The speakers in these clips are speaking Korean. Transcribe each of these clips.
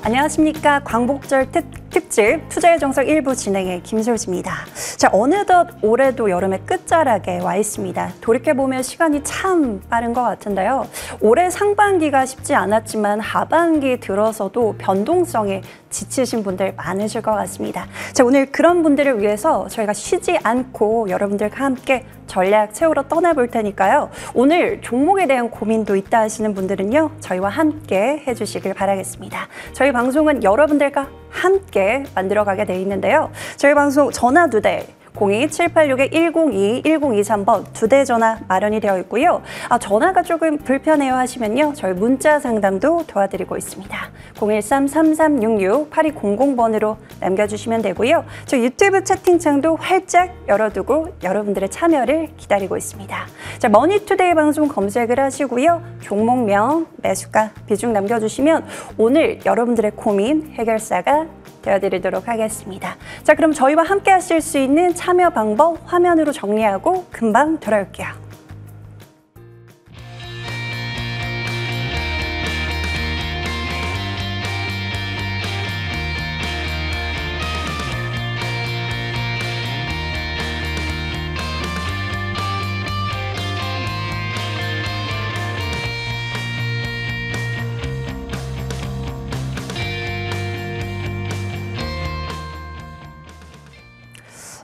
안녕하십니까. 광복절 특집 투자의 정석 1부 진행의 김솔지입니다. 자, 어느덧 올해도 여름의 끝자락에 와 있습니다. 돌이켜보면 시간이 참 빠른 것 같은데요. 올해 상반기가 쉽지 않았지만 하반기 들어서도 변동성에 지치신 분들 많으실 것 같습니다. 자, 오늘 그런 분들을 위해서 저희가 쉬지 않고 여러분들과 함께 전략 세우러 떠나볼 테니까요. 오늘 종목에 대한 고민도 있다 하시는 분들은요, 저희와 함께 해주시길 바라겠습니다. 저희 방송은 여러분들과 함께 만들어가게 돼 있는데요. 저희 방송 전화 2대 02-786-102, 1023번 2대 전화 마련이 되어 있고요. 전화가 조금 불편해요 하시면요, 저희 문자 상담도 도와드리고 있습니다. 013-3366-8200번으로 남겨주시면 되고요. 저희 유튜브 채팅창도 활짝 열어두고 여러분들의 참여를 기다리고 있습니다. 자, 머니투데이 방송 검색을 하시고요. 종목명, 매수가, 비중 남겨주시면 오늘 여러분들의 고민 해결사가 되어드리도록 하겠습니다. 자, 그럼 저희와 함께 하실 수 있는 참여 방법 화면으로 정리하고 금방 돌아올게요.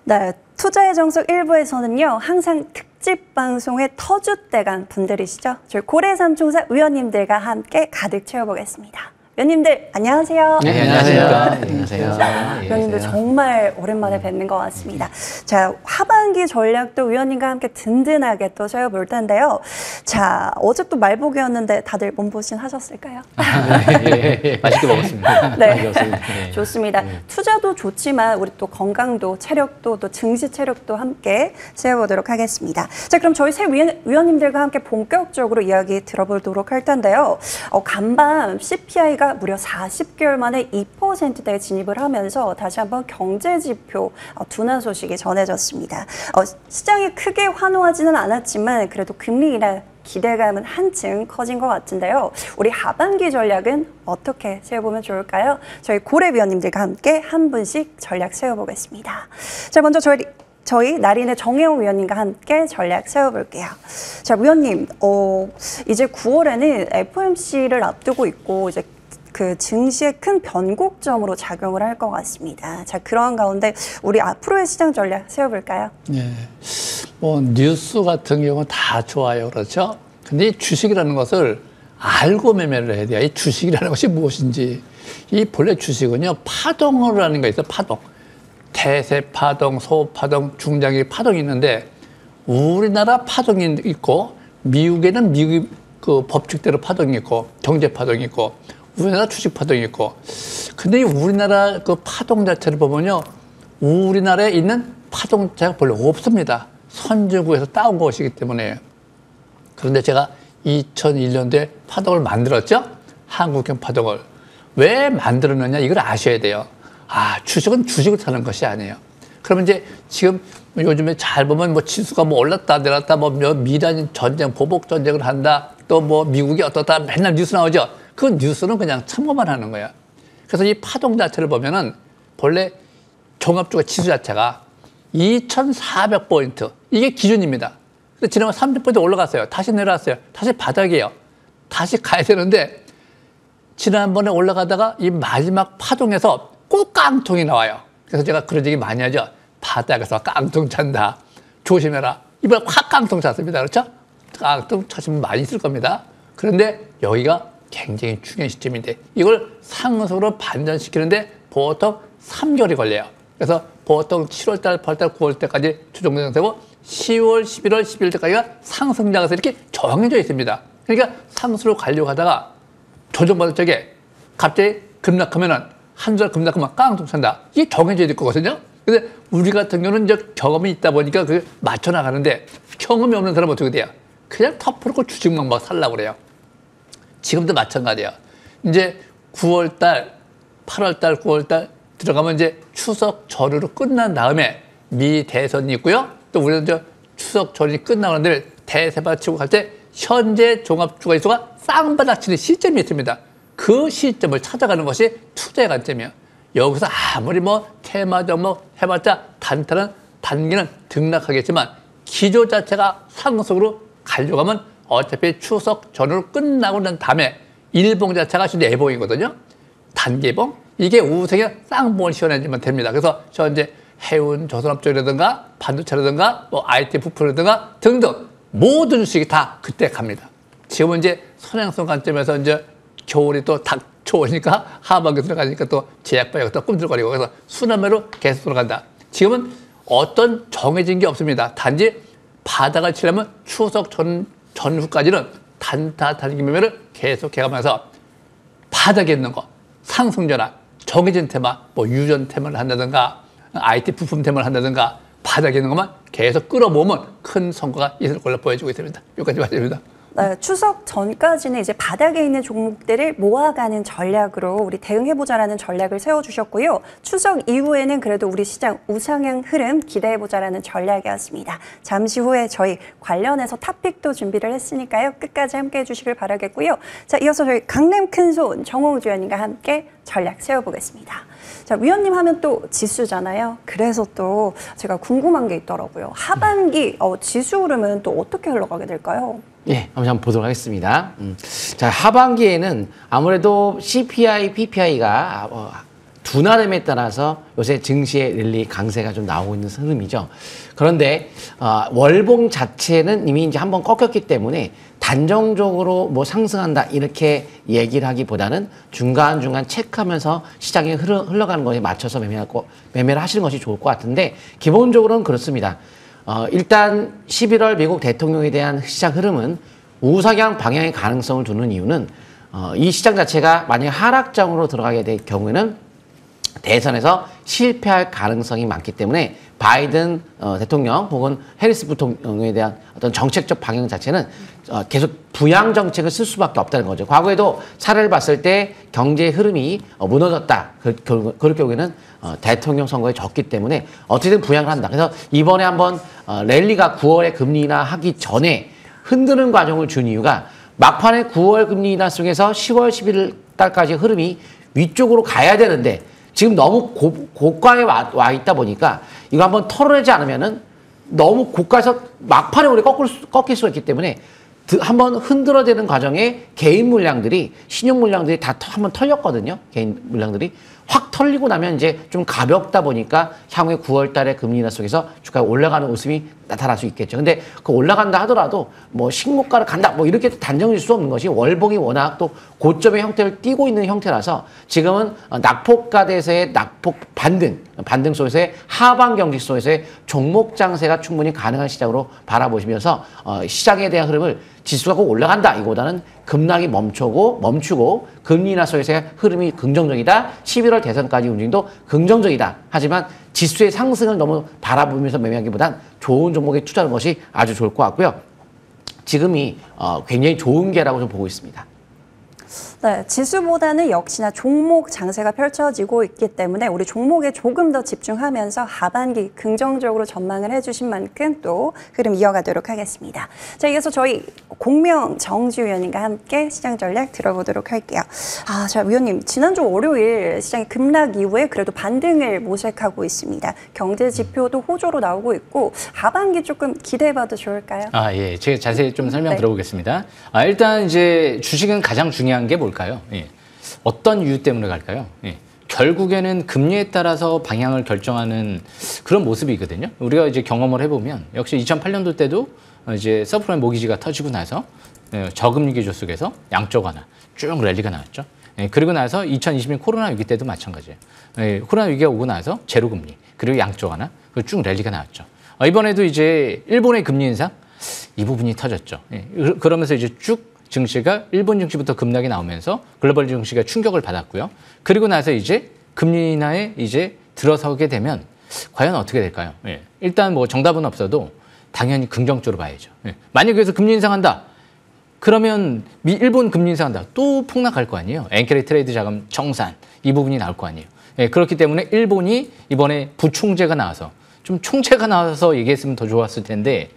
네, 투자의 정석 1부에서는요, 항상 특집 방송의 터줏대감 분들이시죠. 저희 고래삼총사 의원님들과 함께 가득 채워보겠습니다. 의원님들 안녕하세요. 네, 안녕하세요. 안녕하세요. 의원님들 정말 오랜만에 뵙는 것 같습니다. 자, 하반기 전략도 의원님과 함께 든든하게 또 세워볼 텐데요. 자, 어제 또 말복이었는데 다들 몸보신 하셨을까요? 네, 맛있게 먹었습니다. 네, 좋습니다. 투자도 좋지만 우리 또 건강도, 체력도, 또 증시 체력도 함께 세워보도록 하겠습니다. 자, 그럼 저희 새 의원님들과 함께 본격적으로 이야기 들어보도록 할 텐데요. 간밤 CPI가 무려 40개월 만에 2%대에 진입을 하면서 다시 한번 경제지표 둔화 소식이 전해졌습니다. 시장이 크게 환호하지는 않았지만 그래도 금리 인하 기대감은 한층 커진 것 같은데요. 우리 하반기 전략은 어떻게 세워보면 좋을까요? 저희 고래 위원님들과 함께 한 분씩 전략 세워보겠습니다. 자, 먼저 저희 나린의 정혜용 위원님과 함께 전략 세워볼게요. 자, 위원님, 이제 9월에는 FOMC를 앞두고 있고 이제 그 증시의 큰 변곡점으로 작용을 할 것 같습니다. 자, 그러한 가운데 우리 앞으로의 시장 전략 세워볼까요? 네, 뭐 뉴스 같은 경우는 다 좋아요, 그렇죠? 근데 이 주식이라는 것을 알고 매매를 해야 돼요. 이 주식이라는 것이 무엇인지. 이 본래 주식은요, 파동을 하는 게 있어요. 파동. 대세 파동, 소 파동, 중장기 파동이 있는데 우리나라 파동이 있고 미국에는 미국 그 법칙대로 파동이 있고 경제 파동이 있고 우리나라 주식 파동이 있고. 근데 우리나라 그 파동 자체를 보면요, 우리나라에 있는 파동 자체가 별로 없습니다. 선진국에서 따온 것이기 때문에. 그런데 제가 2001년도에 파동을 만들었죠. 한국형 파동을. 왜 만들었느냐, 이걸 아셔야 돼요. 주식은 주식을 사는 것이 아니에요. 그러면 이제 지금 요즘에 잘 보면 뭐 지수가 뭐 올랐다 내렸다, 뭐 미란 전쟁, 보복 전쟁을 한다, 또 뭐 미국이 어떻다 맨날 뉴스 나오죠. 그 뉴스는 그냥 참고만 하는 거야. 그래서 이 파동 자체를 보면은 본래 종합주가 지수 자체가 2,400포인트, 이게 기준입니다. 근데 지난번 300포인트 올라갔어요. 다시 내려왔어요. 다시 바닥이에요. 다시 가야 되는데 지난번에 올라가다가 이 마지막 파동에서 꼭 깡통이 나와요. 그래서 제가 그런 얘기 많이 하죠. 바닥에서 깡통 찬다. 조심해라. 이번에 확 깡통 찼습니다. 그렇죠? 깡통 차시면 많이 있을 겁니다. 그런데 여기가 굉장히 중요한 시점인데 이걸 상승으로 반전시키는데 보통 3개월이 걸려요. 그래서 보통 7월달, 8월달, 9월달까지 조정 상태고 10월, 11월, 12월달까지가 상승장에서 이렇게 정해져 있습니다. 그러니까 상승으로 가려고 하다가 조정받을 적에 갑자기 급락하면은 한 달 급락하면 깡통 찬다. 이게 정해져 있을 거거든요. 근데 우리 같은 경우는 이제 경험이 있다 보니까 그 맞춰 나가는데 경험이 없는 사람은 어떻게 돼요? 그냥 터프놓고 주식만 막 살라고 그래요. 지금도 마찬가지예요. 이제 9월달, 8월달, 9월달 들어가면 이제 추석 전후로 끝난 다음에 미 대선이 있고요. 또 우리는 저 추석 전이 끝나는 다음에 대세 받치고 갈 때 현재 종합주가 지수가 쌍바닥 치는 시점이 있습니다. 그 시점을 찾아가는 것이 투자의 관점이에요. 여기서 아무리 뭐 테마 종목 해봤자 단기는 등락하겠지만 기조 자체가 상승으로 가려고 하면 어차피 추석 전후로 끝나고 난 다음에 일봉 자체가 지금 내봉이거든요. 단기봉. 이게 우승의 쌍봉을 씌워내주면 됩니다. 그래서 현재 해운, 조선업종이라든가 반도체라든가 뭐 IT 부품이라든가 등등 모든 수익이 다 그때 갑니다. 지금은 이제 선행성 관점에서 이제 겨울이 또 닥쳐오니까 하반기 들어가니까 또 제약바이오가 또 꿈틀거리고 그래서 순환매로 계속 들어간다. 지금은 어떤 정해진 게 없습니다. 단지 바닥을 치려면 추석 전후까지는 단기 매매를 계속 해가면서 바닥에 있는 거, 상승전환, 정해진 테마, 뭐 유전 테마를 한다든가 IT 부품 테마를 한다든가 바닥에 있는 것만 계속 끌어모으면 큰 성과가 있을 걸로 보여지고 있습니다. 여기까지 맞습니다. 네, 추석 전까지는 이제 바닥에 있는 종목들을 모아가는 전략으로 우리 대응해보자라는 전략을 세워주셨고요. 추석 이후에는 그래도 우리 시장 우상향 흐름 기대해보자라는 전략이었습니다. 잠시 후에 저희 관련해서 탑픽도 준비를 했으니까요. 끝까지 함께해 주시길 바라겠고요. 자, 이어서 저희 강남 큰손 정홍주 위원님과 함께 전략 세워보겠습니다. 자, 위원님 하면 또 지수잖아요. 그래서 또 제가 궁금한 게 있더라고요. 하반기 지수 흐름은 또 어떻게 흘러가게 될까요? 예, 한번 보도록 하겠습니다. 자, 하반기에는 아무래도 CPI, PPI가 둔화됨에 따라서 요새 증시의 랠리 강세가 좀 나오고 있는 흐름이죠. 그런데 월봉 자체는 이미 이제 한번 꺾였기 때문에 단정적으로 뭐 상승한다 이렇게 얘기를 하기보다는 중간중간 체크하면서 시장에 흘러가는 것에 맞춰서 매매를 하시는 것이 좋을 것 같은데 기본적으로는 그렇습니다. 일단 11월 미국 대통령에 대한 시장 흐름은 우상향 방향의 가능성을 두는 이유는 이 시장 자체가 만약 하락장으로 들어가게 될 경우에는 대선에서 실패할 가능성이 많기 때문에 바이든 대통령 혹은 해리스 부통령에 대한 어떤 정책적 방향 자체는 계속 부양 정책을 쓸 수밖에 없다는 거죠. 과거에도 사례를 봤을 때 경제의 흐름이 무너졌다. 그럴 경우에는 대통령 선거에 졌기 때문에 어떻게든 부양을 한다. 그래서 이번에 한번 랠리가 9월에 금리 인하 하기 전에 흔드는 과정을 준 이유가 막판에 9월 금리 인하 속에서 10월 11일 달까지 흐름이 위쪽으로 가야 되는데 지금 너무 고가에 와 있다 보니까 이거 한번 털어내지 않으면은 너무 고가에서 막판에 우리 꺾일 수가 있기 때문에 한번 흔들어대는 과정에 개인 물량들이 신용 물량들이 다 한번 털렸거든요. 개인 물량들이 확 털리고 나면 이제 좀 가볍다 보니까 향후에 9월 달에 금리 인하 속에서 주가가 올라가는 웃음이 나타날 수 있겠죠. 근데 그 올라간다 하더라도 뭐 신고가를 간다 뭐 이렇게 단정질 수 없는 것이 월봉이 워낙 또 고점의 형태를 띠고 있는 형태라서 지금은 낙폭가대에서의 낙폭 반등 속에서의 하방 경직 속에서의 종목 장세가 충분히 가능한 시장으로 바라보시면서 시장에 대한 흐름을 지수가 꼭 올라간다 이거보다는 급락이 멈추고 금리 인하 속에서의 흐름이 긍정적이다. 11월 대선까지 움직임도 긍정적이다. 하지만 지수의 상승을 너무 바라보면서 매매하기보단 좋은 종목에 투자하는 것이 아주 좋을 것 같고요. 지금이 굉장히 좋은 기회라고 좀 보고 있습니다. 네, 지수보다는 역시나 종목 장세가 펼쳐지고 있기 때문에 우리 종목에 조금 더 집중하면서 하반기 긍정적으로 전망을 해주신 만큼 또 흐름 이어가도록 하겠습니다. 자, 이어서 저희 공명 정지 위원님과 함께 시장 전략 들어보도록 할게요. 자, 위원님, 지난주 월요일 시장이 급락 이후에 그래도 반등을 모색하고 있습니다. 경제 지표도 호조로 나오고 있고 하반기 조금 기대해봐도 좋을까요? 예. 제가 자세히 좀 설명 네. 들어보겠습니다. 일단 이제 주식은 가장 중요한 게 뭘까요? 예. 어떤 이유 때문에 갈까요? 예. 결국에는 금리에 따라서 방향을 결정하는 그런 모습이거든요. 우리가 이제 경험을 해보면 역시 2008년도 때도 이제 서프라임 모기지가 터지고 나서 저금리 기조 속에서 양적 완화 쭉 랠리가 나왔죠. 예. 그리고 나서 2020년 코로나 위기 때도 마찬가지예요. 예. 코로나 위기가 오고 나서 제로금리 그리고 양적 완화 쭉 랠리가 나왔죠. 이번에도 이제 일본의 금리 인상 이 부분이 터졌죠. 예. 그러면서 이제 쭉 증시가 일본 증시부터 급락이 나오면서 글로벌 증시가 충격을 받았고요. 그리고 나서 이제 금리 인하에 이제 들어서게 되면 과연 어떻게 될까요? 예. 일단 뭐 정답은 없어도 당연히 긍정적으로 봐야죠. 예. 만약에 여기서 금리 인상한다. 그러면 일본 금리 인상한다. 또 폭락할 거 아니에요. 엔케리 트레이드 자금 청산 이 부분이 나올 거 아니에요. 예. 그렇기 때문에 일본이 이번에 부총재가 나와서 좀 총재가 나와서 얘기했으면 더 좋았을 텐데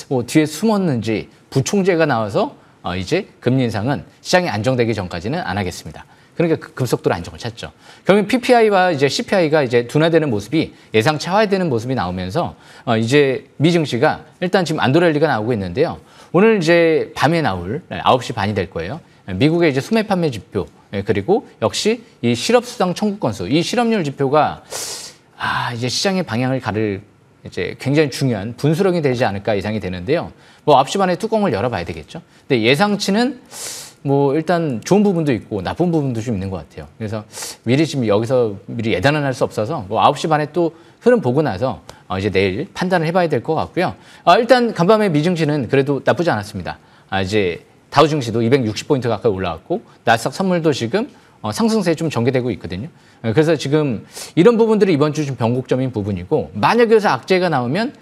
뭐 뒤에 숨었는지 부총재가 나와서 이제 금리 인상은 시장이 안정되기 전까지는 안 하겠습니다. 그러니까 급속도로 안정을 찾죠. 결국 PPI와 이제 CPI가 이제 둔화되는 모습이 예상 차화되는 모습이 나오면서 이제 미 증시가 일단 지금 안도랠리가 나오고 있는데요. 오늘 이제 밤에 나올 9시 반이 될 거예요. 미국의 이제 소매 판매 지표 그리고 역시 이 실업 수당 청구 건수, 이 실업률 지표가 이제 시장의 방향을 가를 이제 굉장히 중요한 분수령이 되지 않을까 예상이 되는데요. 뭐 9시 반에 뚜껑을 열어봐야 되겠죠. 근데 예상치는 뭐 일단 좋은 부분도 있고 나쁜 부분도 좀 있는 것 같아요. 그래서 미리 지금 여기서 미리 예단은 할 수 없어서 뭐 9시 반에 또 흐름 보고 나서 이제 내일 판단을 해봐야 될 것 같고요. 일단 간밤에 미증시는 그래도 나쁘지 않았습니다. 이제 다우 증시도 260포인트 가까이 올라왔고 나스닥 선물도 지금 상승세에 좀 전개되고 있거든요. 그래서 지금 이런 부분들이 이번 주 좀 변곡점인 부분이고 만약에 여기서 악재가 나오면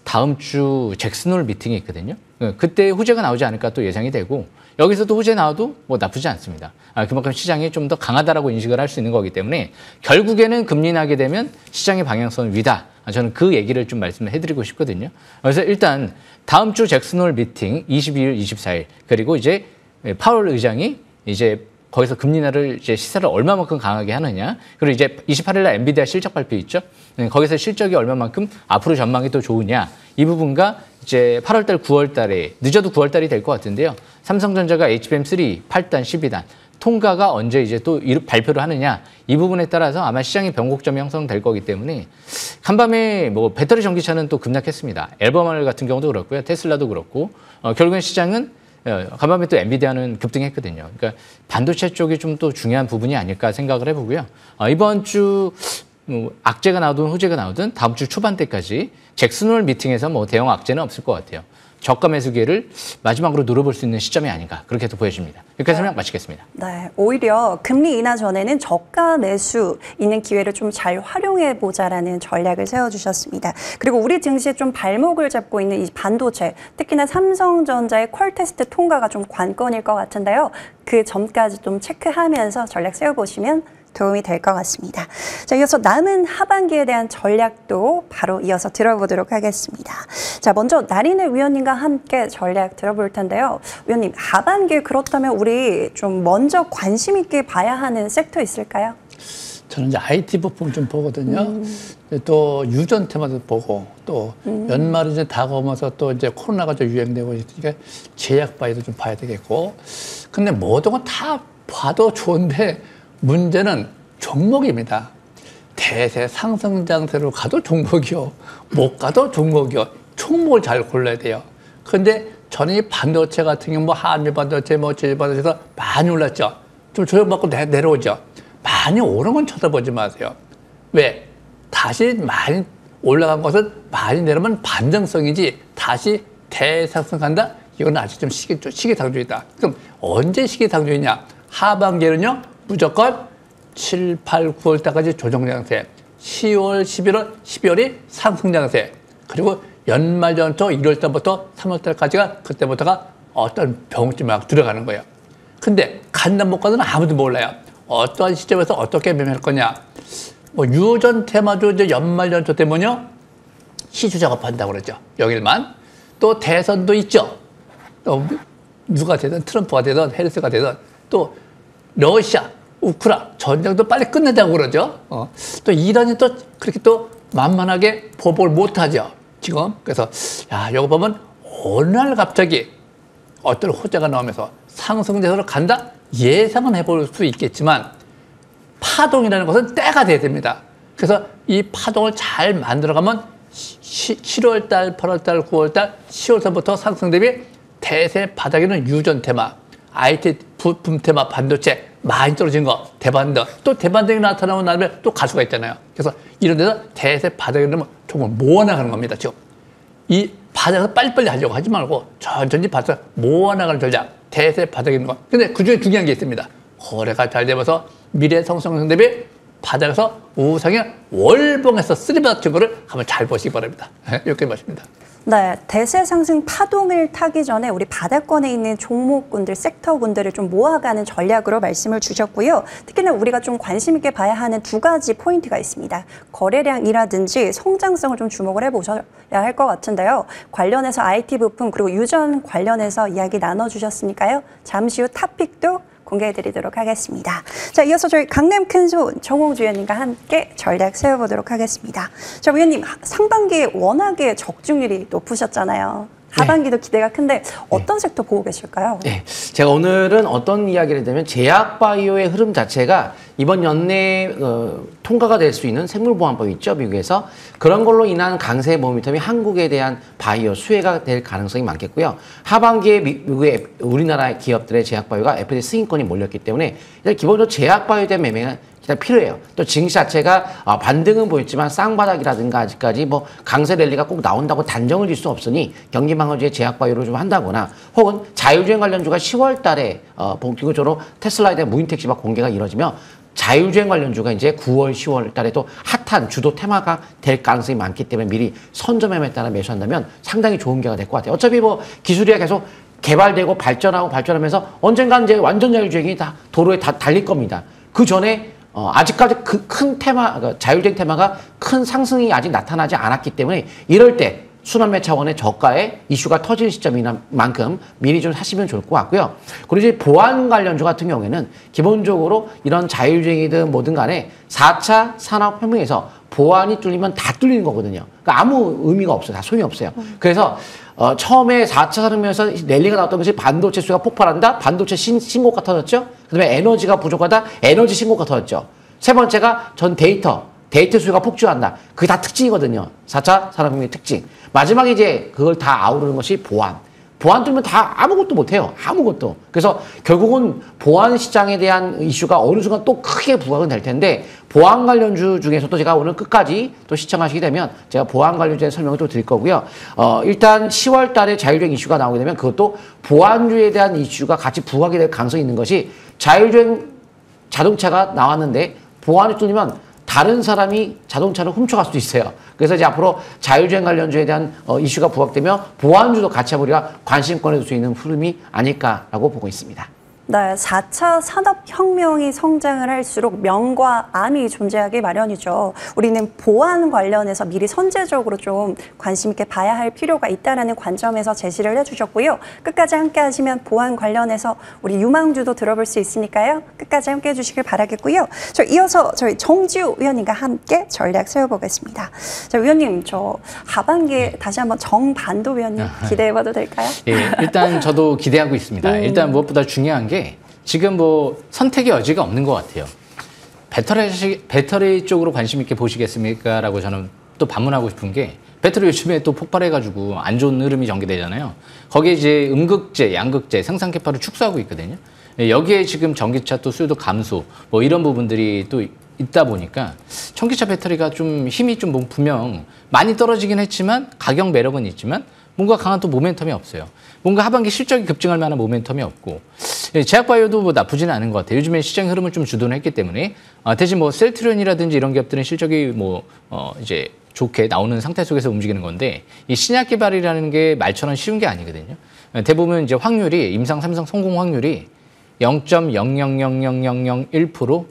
다음 주 잭슨홀 미팅이 있거든요. 그때 호재가 나오지 않을까 또 예상이 되고 여기서도 호재 나와도 뭐 나쁘지 않습니다. 그만큼 시장이 좀 더 강하다라고 인식을 할 수 있는 거기 때문에 결국에는 금리 인하게 되면 시장의 방향성은 위다. 저는 그 얘기를 좀 말씀을 해드리고 싶거든요. 그래서 일단 다음 주 잭슨홀 미팅 22일, 24일 그리고 이제 파월 의장이 이제 거기서 금리 인하를 이제 시사를 얼마만큼 강하게 하느냐. 그리고 이제 28일 날 엔비디아 실적 발표 있죠. 거기서 실적이 얼마만큼 앞으로 전망이 또 좋으냐. 이 부분과 이제 8월 달, 9월 달에 늦어도 9월 달이 될 것 같은데요. 삼성전자가 HBM3 8단, 12단 통과가 언제 이제 또 발표를 하느냐. 이 부분에 따라서 아마 시장의 변곡점이 형성될 거기 때문에 간밤에 뭐 배터리 전기차는 또 급락했습니다. 앨범알 같은 경우도 그렇고요. 테슬라도 그렇고 결국엔 시장은 간밤에 또 엔비디아는 급등했거든요. 그러니까 반도체 쪽이 좀 또 중요한 부분이 아닐까 생각을 해보고요. 이번 주 악재가 나오든 호재가 나오든 다음 주 초반 때까지 잭슨홀 미팅에서 뭐 대형 악재는 없을 것 같아요. 저가 매수 기회를 마지막으로 노려볼 수 있는 시점이 아닌가 그렇게도 보여집니다. 여기까지 설명 마치겠습니다. 네, 오히려 금리 인하 전에는 저가 매수 있는 기회를 좀 잘 활용해 보자라는 전략을 세워주셨습니다. 그리고 우리 증시에 좀 발목을 잡고 있는 이 반도체, 특히나 삼성전자의 퀄 테스트 통과가 좀 관건일 것 같은데요. 그 점까지 좀 체크하면서 전략 세워보시면 도움이 될 것 같습니다. 자, 이어서 남은 하반기에 대한 전략도 바로 이어서 들어보도록 하겠습니다. 자, 먼저 나린의 위원님과 함께 전략 들어볼 텐데요. 위원님, 하반기에 그렇다면 우리 좀 먼저 관심 있게 봐야 하는 섹터 있을까요? 저는 이제 IT 부품 좀 보거든요. 또 유전 테마도 보고 또 연말이 이제 다가오면서 또 이제 코로나가 좀 유행되고 있으니까 제약 바이도 좀 봐야 되겠고. 근데 모든 건 다 봐도 좋은데 문제는 종목입니다. 대세 상승장세로 가도 종목이요. 못 가도 종목이요. 종목을 잘 골라야 돼요. 그런데 저는 이 반도체 같은 경우 뭐 한미 반도체, 뭐 제일 반도체에서 많이 올랐죠. 좀 조정받고 내려오죠. 많이 오른 건 쳐다보지 마세요. 왜? 다시 많이 올라간 것은 많이 내려면 반등성이지 다시 대상승한다? 이건 아직 좀 시기상조이다. 그럼 언제 시기상조이냐? 하반기에는요. 무조건 7, 8, 9월 달까지 조정장세, 10월, 11월, 12월이 상승장세, 그리고 연말 전초 1월 달부터 3월 달까지가 그때부터가 어떤 병증이 막 들어가는 거예요. 근데 간다 못 가는 아무도 몰라요. 어떠한 시점에서 어떻게 매매할 거냐. 뭐 유전 테마도 이제 연말 연초 때문에요. 시주 작업한다고 그러죠. 영일만. 또 대선도 있죠. 또 누가 되든 트럼프가 되든 해리스가 되든 또 러시아, 우크라 전쟁도 빨리 끝내자고 그러죠. 또 이란이 또 그렇게 또 만만하게 보복을 못하죠. 지금. 그래서 야, 이거 보면 어느 날 갑자기 어떤 호재가 나오면서 상승세로 간다? 예상은 해볼 수 있겠지만 파동이라는 것은 때가 돼야 됩니다. 그래서 이 파동을 잘 만들어가면 7월 달, 8월 달, 9월 달, 10월 달부터 상승 대비 대세 바닥에는 유전 테마, IT 부품 테마, 반도체 많이 떨어진 거, 대반등. 또 대반등이 나타나고 나면 또 갈 수가 있잖아요. 그래서 이런 데서 대세 바닥에 넣으면 정말 모아나가는 겁니다. 지금 이 바닥에서 빨리빨리 하려고 하지 말고 천천히 봐서 모아나가는 전략. 대세 바닥에 있는 거. 근데 그 중에 중요한 게 있습니다. 거래가 잘 되면서 미래 성장 대비 바닥에서 우상의 월봉에서 쓰리바닥 증거를 한번 잘 보시기 바랍니다. 이렇게 말씀입니다. 네, 대세 상승 파동을 타기 전에 우리 바닥권에 있는 종목군들, 섹터군들을 좀 모아가는 전략으로 말씀을 주셨고요. 특히나 우리가 좀 관심 있게 봐야 하는 두 가지 포인트가 있습니다. 거래량이라든지 성장성을 좀 주목을 해보셔야 할 것 같은데요. 관련해서 IT 부품 그리고 유전 관련해서 이야기 나눠주셨으니까요. 잠시 후 탑픽도 공개해드리도록 하겠습니다. 자, 이어서 저희 강남 큰손 정홍주 위원님과 함께 전략 세워보도록 하겠습니다. 자, 위원님, 상반기에 워낙에 적중률이 높으셨잖아요. 하반기도 기대가 큰데 어떤 섹터 보고 계실까요? 네, 제가 오늘은 어떤 이야기를 드냐면 제약바이오의 흐름 자체가 이번 연내에 통과가 될 수 있는 생물보안법 있죠, 미국에서. 그런 걸로 인한 강세 모멘텀이 한국에 대한 바이오 수혜가 될 가능성이 많겠고요. 하반기에 미국의 우리나라 기업들의 제약바이오가 FDA 승인권이 몰렸기 때문에 일단 기본적으로 제약바이오에 대한 매매가 일단 필요해요. 또 증시 자체가 반등은 보였지만 쌍바닥이라든가 아직까지 뭐 강세 랠리가 꼭 나온다고 단정을 질 수 없으니 경기망원주의 제약바이오를 좀 한다거나 혹은 자율주행 관련주가 10월 달에 본격적으로 테슬라에 대한 무인택시가 공개가 이뤄지며 자율주행 관련주가 이제 9월, 10월 달에 또 핫한 주도 테마가 될 가능성이 많기 때문에 미리 선점매매에 따라 매수한다면 상당히 좋은 기회가 될 것 같아요. 어차피 뭐 기술이 계속 개발되고 발전하면서 언젠간 이제 완전 자율주행이 다 도로에 다 달릴 겁니다. 그 전에 아직까지 그 큰 테마, 자율주행 테마가 큰 상승이 아직 나타나지 않았기 때문에 이럴 때 순환매 차원의 저가의 이슈가 터질 시점인 만큼 미리 좀 사시면 좋을 것 같고요. 그리고 이제 보안 관련주 같은 경우에는 기본적으로 이런 자율주행이든 뭐든 간에 4차 산업혁명에서 보안이 뚫리면 다 뚫리는 거거든요. 그러니까 아무 의미가 없어요. 다 소용이 없어요. 그래서 처음에 4차 산업혁명에서 랠리가 나왔던 것이 반도체 수요가 폭발한다. 반도체 신고가 터졌죠. 그다음에 에너지가 부족하다. 에너지 신고가 터졌죠. 세 번째가 전 데이터 수요가 폭주한다. 그게 다 특징이거든요. 4차 산업혁명의 특징. 마지막에 이제 그걸 다 아우르는 것이 보안. 보안 뚫면 다 아무것도 못해요. 아무것도. 그래서 결국은 보안 시장에 대한 이슈가 어느 순간 또 크게 부각은 될 텐데 보안 관련주 중에서도 제가 오늘 끝까지 또 시청하시게 되면 제가 보안 관련주에 설명을 또 드릴 거고요. 일단 10월 달에 자율주행 이슈가 나오게 되면 그것도 보안주에 대한 이슈가 같이 부각이 될 가능성이 있는 것이 자율주행 자동차가 나왔는데 보안이 뚫리면 다른 사람이 자동차를 훔쳐갈 수도 있어요. 그래서 이제 앞으로 자율주행 관련주에 대한 이슈가 부각되며 보안주도 같이 우리가 관심권에 둘 수 있는 흐름이 아닐까라고 보고 있습니다. 네, 4차 산업혁명이 성장을 할수록 명과 암이 존재하기 마련이죠. 우리는 보안 관련해서 미리 선제적으로 좀 관심 있게 봐야 할 필요가 있다는 관점에서 제시를 해주셨고요. 끝까지 함께 하시면 보안 관련해서 우리 유망주도 들어볼 수 있으니까요. 끝까지 함께 해주시길 바라겠고요. 이어서 저희 정지우 위원님과 함께 전략 세워보겠습니다. 자, 위원님, 저 하반기에 다시 한번 정반도 위원님 기대해봐도 될까요? 예, 일단 저도 기대하고 있습니다. 일단 무엇보다 중요한 게 지금 뭐 선택의 여지가 없는 것 같아요. 배터리 쪽으로 관심 있게 보시겠습니까? 라고 저는 또 반문하고 싶은 게 배터리 요즘에 또 폭발해가지고 안 좋은 흐름이 전개되잖아요. 거기에 이제 음극재, 양극재 생산 캐파를 축소하고 있거든요. 여기에 지금 전기차 또 수요도 감소 뭐 이런 부분들이 또 있다 보니까 전기차 배터리가 좀 힘이 좀 분명 많이 떨어지긴 했지만 가격 매력은 있지만 뭔가 강한 또 모멘텀이 없어요. 뭔가 하반기 실적이 급증할 만한 모멘텀이 없고 제약바이오도 뭐 나쁘지는 않은 것 같아요. 요즘에 시장 흐름을 좀 주도했기 때문에 대신 뭐 셀트리온이라든지 이런 기업들은 실적이 뭐 이제 좋게 나오는 상태 속에서 움직이는 건데 이 신약 개발이라는 게 말처럼 쉬운 게 아니거든요. 대부분 이제 확률이 임상, 삼상 성공 확률이 0.0000001%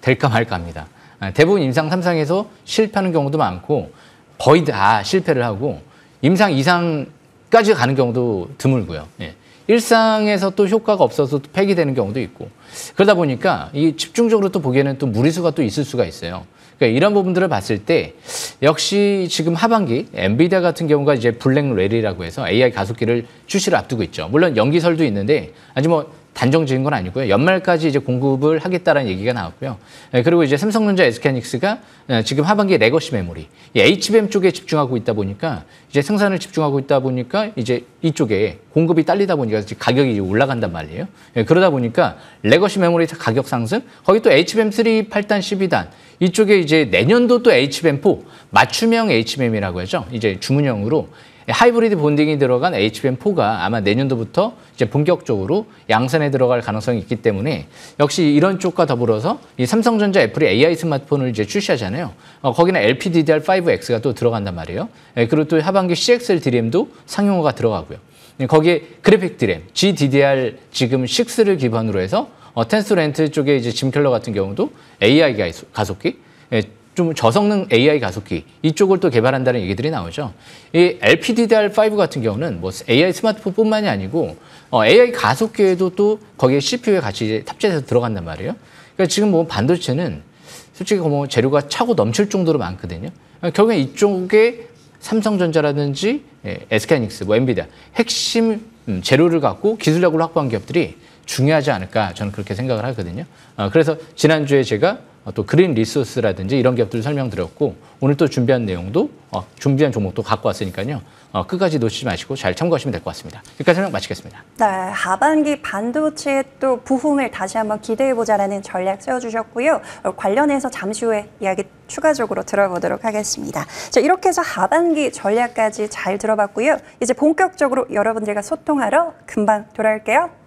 될까 말까 합니다. 대부분 임상, 삼상에서 실패하는 경우도 많고 거의 다 실패를 하고 임상 이상까지 가는 경우도 드물고요. 예. 일상에서 또 효과가 없어서 또 폐기되는 경우도 있고 그러다 보니까 이 집중적으로 또 보기에는 또 무리수가 또 있을 수가 있어요. 그러니까 이런 부분들을 봤을 때 역시 지금 하반기 엔비디아 같은 경우가 이제 블랙레리라고 해서 AI 가속기를 출시를 앞두고 있죠. 물론 연기설도 있는데 아직 뭐 단정 지은 건 아니고요. 연말까지 이제 공급을 하겠다라는 얘기가 나왔고요. 그리고 이제 삼성전자 SK하이닉스가 지금 하반기에 레거시 메모리, 이 HBM 쪽에 집중하고 있다 보니까 이제 생산을 집중하고 있다 보니까 이제 이쪽에 공급이 딸리다 보니까 가격이 이제 올라간단 말이에요. 그러다 보니까 레거시 메모리 가격 상승, 거기 또 HBM3 8단 12단 이쪽에 이제 내년도 또 HBM4 맞춤형 HBM이라고 하죠. 이제 주문형으로 하이브리드 본딩이 들어간 HBM4가 아마 내년도부터 이제 본격적으로 양산에 들어갈 가능성이 있기 때문에 역시 이런 쪽과 더불어서 이 삼성전자 애플이 AI 스마트폰을 이제 출시하잖아요. 거기는 LPDDR5X가 또 들어간단 말이에요. 그리고 또 하반기 CXL DRAM도 상용화가 들어가고요. 거기에 그래픽 DRAM, GDDR 지금 6를 기반으로 해서 텐스렌트 쪽에 이제 짐켈러 같은 경우도 AI 가속기, 좀 저성능 AI 가속기 이쪽을 또 개발한다는 얘기들이 나오죠. 이 LPDDR5 같은 경우는 뭐 AI 스마트폰뿐만이 아니고 AI 가속기에도 또 거기에 CPU에 같이 이제 탑재해서 들어간단 말이에요. 그러니까 지금 뭐 반도체는 솔직히 뭐 재료가 차고 넘칠 정도로 많거든요. 결국에 이쪽에 삼성전자라든지 SK하이닉스, 뭐 엔비디아 핵심 재료를 갖고 기술력을 확보한 기업들이 중요하지 않을까 저는 그렇게 생각을 하거든요. 그래서 지난주에 제가 또 그린 리소스라든지 이런 기업들 설명드렸고 오늘 또 준비한 내용도 준비한 종목도 갖고 왔으니까요. 끝까지 놓치지 마시고 잘 참고하시면 될 것 같습니다. 여기까지 설명 마치겠습니다. 네, 하반기 반도체 또 부품을 다시 한번 기대해보자라는 전략 세워주셨고요. 관련해서 잠시 후에 이야기 추가적으로 들어보도록 하겠습니다. 자, 이렇게 해서 하반기 전략까지 잘 들어봤고요. 이제 본격적으로 여러분들과 소통하러 금방 돌아올게요.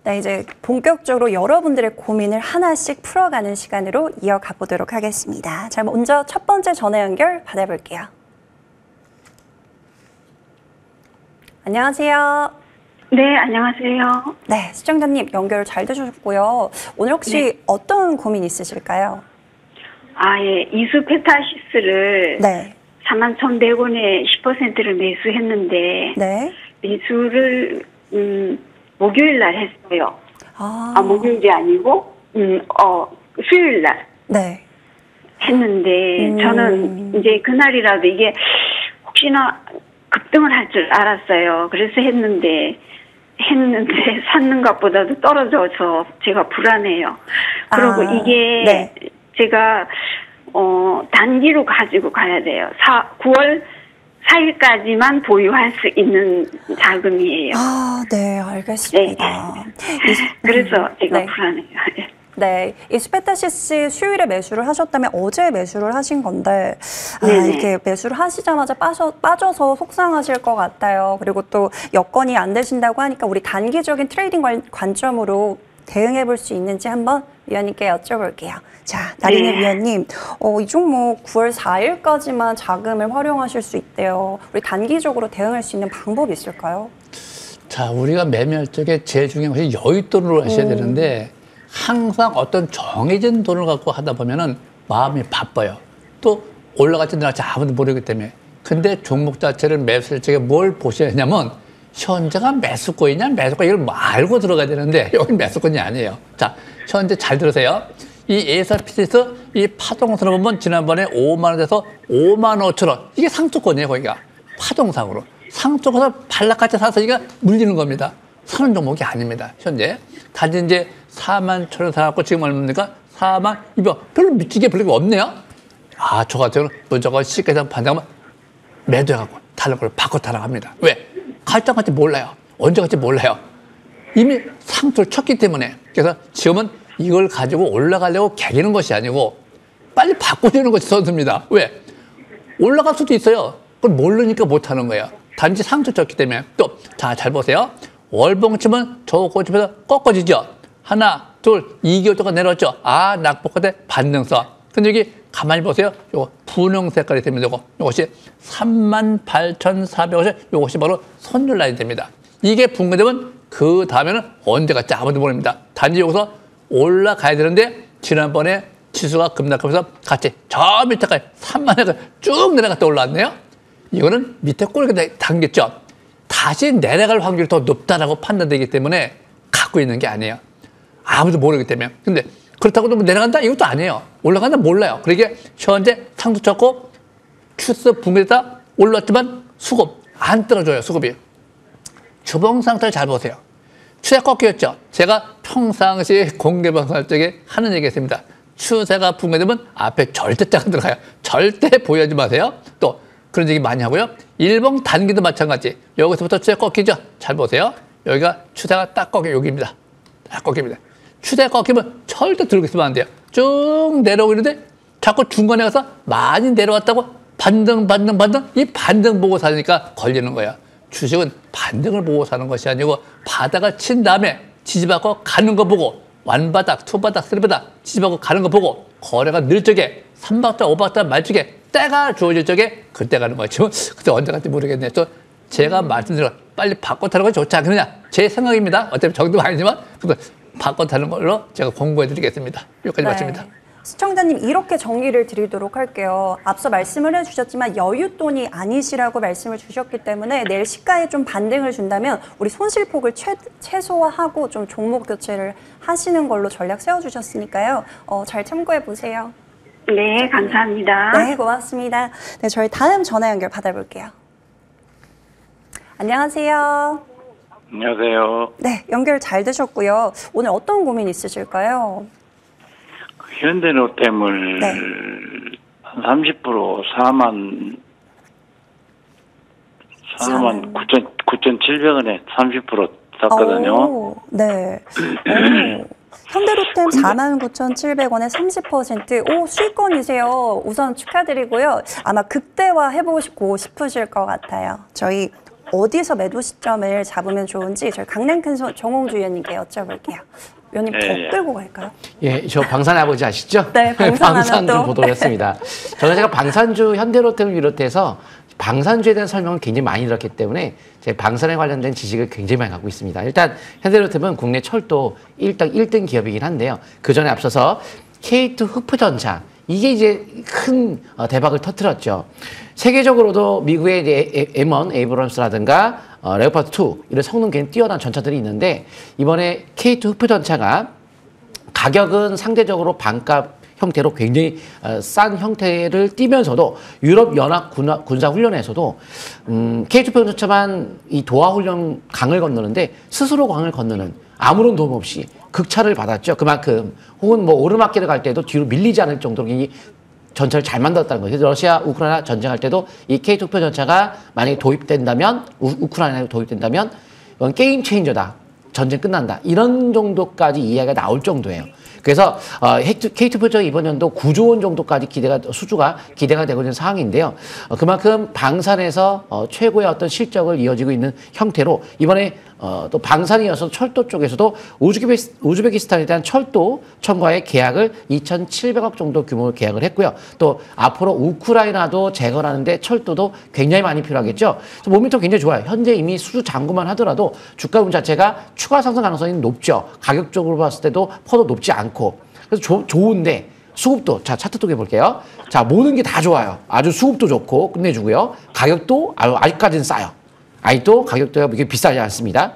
네, 이제 본격적으로 여러분들의 고민을 하나씩 풀어가는 시간으로 이어가 보도록 하겠습니다. 자, 먼저 첫 번째 전화 연결 받아볼게요. 안녕하세요. 네, 안녕하세요. 네, 시청자님 연결 잘 되셨고요. 오늘 혹시 어떤 고민 있으실까요? 예, 이수페타시스를 네. 41,100원에 10%를 매수했는데 네. 매수를 목요일 날 했어요. 목요일이 아니고 수요일 날 네. 했는데 저는 이제 그날이라도 이게 혹시나 급등을 할 줄 알았어요. 그래서 했는데 샀는 것보다도 떨어져서 제가 불안해요. 그리고 이게 네. 제가 단기로 가지고 가야 돼요. 9월 4일까지만 보유할 수 있는 자금이에요. 네, 알겠습니다. 그래서 제가 네. 불안해요. 네, 이 스페타시스 수요일에 매수를 하셨다면 어제 매수를 하신 건데 이렇게 매수를 하시자마자 빠져서 속상하실 것 같아요. 그리고 또 여건이 안 되신다고 하니까 우리 단기적인 트레이딩 관점으로 대응해 볼 수 있는지 한번 위원님께 여쭤볼게요. 자, 나리네 위원님, 이 종목 9월 4일까지만 자금을 활용하실 수 있대요. 우리 단기적으로 대응할 수 있는 방법이 있을까요? 자, 우리가 매매할 적에 제일 중요한 것이 여윳돈으로 하셔야 되는데 항상 어떤 정해진 돈을 갖고 하다 보면은 마음이 바빠요. 또 올라갈지 내려갈지 아무도 모르기 때문에. 근데 종목 자체를 매수할 적에 뭘 보셔야 하냐면 현재가 매수권이냐 매수권 이걸 알고 들어가야 되는데 여기 매수권이 아니에요. 자, 현재 잘 들으세요. 이 에이사피스에서 이 파동선을 보면 지난번에 5만 원에서 5만 5천 원 이게 상투권이에요. 거기가 파동상으로 상투권에서 발락같이 사서 이게 물리는 겁니다. 사는 종목이 아닙니다. 현재 단지 이제 4만 1천 원 사갖고 지금 얼마입니까? 4만 200원 별로 미치게 별로 없네요. 저 같은 경우는 무조건 시가장 반장하면 매도해갖고 다른 걸 바꿔 타락합니다. 왜? 갈지 갈지 몰라요. 언제 갈지 몰라요. 이미 상투를 쳤기 때문에. 그래서 지금은 이걸 가지고 올라가려고 개기는 것이 아니고 빨리 바꿔주는 것이 선수입니다. 왜? 올라갈 수도 있어요. 그걸 모르니까 못하는 거예요. 단지 상투 쳤기 때문에. 또, 자, 잘 보세요. 월봉치면 저 고점에서 꺾어지죠. 하나, 둘, 2개월 동안 내려왔죠. 낙폭과대 반등선. 근데 여기 가만히 보세요. 요거 분홍 색깔이 됩니다. 요것이 38,450원. 요것이 바로 손절 라인 됩니다. 이게 붕괴되면 그 다음에는 언제 갈지 아무도 모릅니다. 단지 여기서 올라가야 되는데 지난번에 지수가 급락하면서 같이 저 밑에까지 3만원까지 쭉 내려갔다 올라왔네요. 이거는 밑에 꼬리가 당겼죠. 다시 내려갈 확률이 더 높다라고 판단되기 때문에 갖고 있는 게 아니에요. 아무도 모르기 때문에. 근데 그렇다고 또 내려간다? 이것도 아니에요. 올라간다? 몰라요. 그러게 현재 상도 쳤고 추세 붕괴됐다 올랐지만 수급 안 떨어져요. 수급이. 주봉 상태를 잘 보세요. 추세 꺾였죠. 제가 평상시 공개 방송할 적에 하는 얘기가 있습니다. 추세가 붕괴되면 앞에 절대 짝 들어가요. 절대 보유하지 마세요. 또 그런 얘기 많이 하고요. 일봉 단기도 마찬가지. 여기서부터 추세 꺾이죠. 잘 보세요. 여기가 추세가 딱 꺾여 여기입니다. 딱 꺾입니다. 추세 꺾이면 절대 들고 있으면 안 돼요. 쭉 내려오고 있는데 자꾸 중간에 가서 많이 내려왔다고 반등 이 반등 보고 사니까 걸리는 거야. 주식은 반등을 보고 사는 것이 아니고 바닥을 친 다음에 지지받고 가는 거 보고 완바닥, 투바닥, 쓰리바닥 지지받고 가는 거 보고 거래가 늘 적에 3박자, 5박자 말 적에 때가 주어질 적에 그때 가는 거죠. 그때 언제 갈지 모르겠네. 또 제가 말씀드린 빨리 바꿔 타는 건 좋지 않겠느냐. 제 생각입니다. 어차피 정도가 아니지만 바꿔 타는 걸로 제가 공부해 드리겠습니다. 여기까지 마칩니다. 시청자님 이렇게 정리를 드리도록 할게요. 앞서 말씀을 해주셨지만 여윳돈이 아니시라고 말씀을 주셨기 때문에 내일 시가에 좀 반등을 준다면 우리 손실폭을 최소화하고 좀 종목 교체를 하시는 걸로 전략 세워주셨으니까요. 잘 참고해 보세요. 네, 감사합니다. 네, 고맙습니다. 네, 저희 다음 전화 연결 받아볼게요. 안녕하세요. 안녕하세요. 네, 연결 잘 되셨고요. 오늘 어떤 고민 있으실까요? 현대노템을 네. 한 30% 4만 9,700원에 30% 샀거든요. 네. 현대로템 49,700원에 30%. 오, 수익권이세요. 우선 축하드리고요. 아마 극대화 해보고 싶으실 것 같아요. 저희 어디서 매도 시점을 잡으면 좋은지 저희 강남큰 정홍주 위원님께 여쭤볼게요. 위원님 더 끌고 갈까요? 예, 저 방산 아버지 아시죠? 네, 방산주 또. 보도를 했습니다. 제가 방산주 현대로템을 비롯해서 방산주에 대한 설명을 굉장히 많이 들었기 때문에 제 방산에 관련된 지식을 굉장히 많이 갖고 있습니다. 일단 현대로템은 국내 철도 1등 기업이긴 한데요. 그 전에 앞서서 K2 흑프전차 이게 이제 큰 대박을 터뜨렸죠. 세계적으로도 미국의 이제 M1 에이브럼스라든가 레오파드 2 이런 성능 굉장히 뛰어난 전차들이 있는데 이번에 K2 흑프전차가 가격은 상대적으로 반값 형태로 굉장히 싼 형태를 띠면서도 유럽 연합 군사 훈련에서도 K2 흑프전차만 이 도하 훈련 강을 건너는데 스스로 강을 건너는 아무런 도움 없이 극차를 받았죠. 그만큼 혹은 뭐 오르막길을 갈 때도 뒤로 밀리지 않을 정도로 이 전차를 잘 만들었다는 거예요. 그래서 러시아 우크라이나 전쟁할 때도 이 K2 흑표전차가 만약에 도입된다면 우크라이나에 도입된다면 이건 게임 체인저다. 전쟁 끝난다. 이런 정도까지 이야기가 나올 정도예요. 그래서 K2 흑표전차 이번 연도 9조 원 정도까지 수주가 기대가 되고 있는 상황인데요. 그만큼 방산에서 최고의 어떤 실적을 이어지고 있는 형태로 이번에 또 방산이 이어서 철도 쪽에서도 우즈베키스탄에 대한 철도 첨가의 계약을 2,700억 정도 규모로 계약을 했고요. 또 앞으로 우크라이나도 재건하는데 철도도 굉장히 많이 필요하겠죠. 그래서 모멘텀 굉장히 좋아요. 현재 이미 수주 잔고만 하더라도 주가 부분 자체가 추가 상승 가능성이 높죠. 가격적으로 봤을 때도 퍼도 높지 않고. 그래서 좋은데 수급도 자 차트 쪽에 볼게요. 자 모든 게 다 좋아요. 아주 수급도 좋고 끝내주고요. 가격도 아직까지는 싸요. 아직도 가격대가 그렇게 비싸지 않습니다.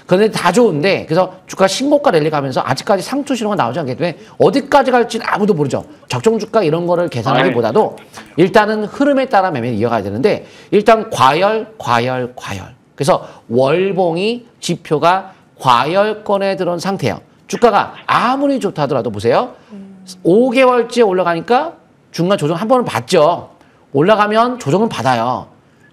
그런데 다 좋은데 그래서 주가 신고가 랠리 가면서 아직까지 상투 신호가 나오지 않기 때문에 어디까지 갈지는 아무도 모르죠. 적정 주가 이런 거를 계산하기보다도 일단은 흐름에 따라 매매를 이어가야 되는데 일단 과열. 그래서 월봉이 지표가 과열권에 들어온 상태예요. 주가가 아무리 좋다 하더라도 보세요. 5개월째 올라가니까 중간 조정 한 번은 받죠. 올라가면 조정은 받아요.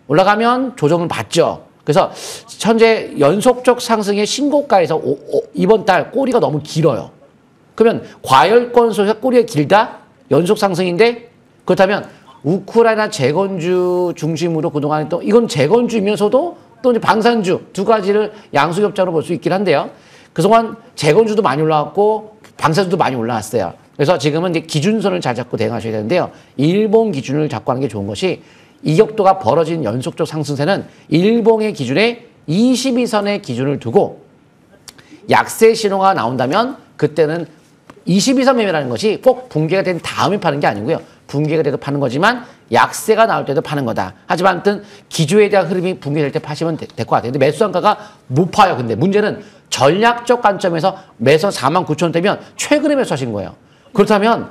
올라가면 조정을 받죠. 그래서 현재 연속적 상승의 신고가에서 이번 달 꼬리가 너무 길어요. 그러면 과열권 속에서 꼬리가 길다? 연속 상승인데 그렇다면 우크라이나 재건주 중심으로 그동안 또 이건 재건주이면서도 또 이제 방산주 두 가지를 양수겹자로 볼 수 있긴 한데요. 그동안 재건주도 많이 올라왔고 방산주도 많이 올라왔어요. 그래서 지금은 이제 기준선을 잘 잡고 대응하셔야 되는데요. 일본 기준을 잡고 하는 게 좋은 것이 이격도가 벌어진 연속적 상승세는 일봉의 기준에 22선의 기준을 두고 약세 신호가 나온다면 그때는 22선 매매라는 것이 꼭 붕괴가 된 다음에 파는 게 아니고요. 붕괴가 돼도 파는 거지만 약세가 나올 때도 파는 거다. 하지만 아무튼 기조에 대한 흐름이 붕괴될 때 파시면 될 것 같아요. 근데 매수 단가가 못 파요. 근데 문제는 전략적 관점에서 매수 49,000원대면 최근에 매수하신 거예요. 그렇다면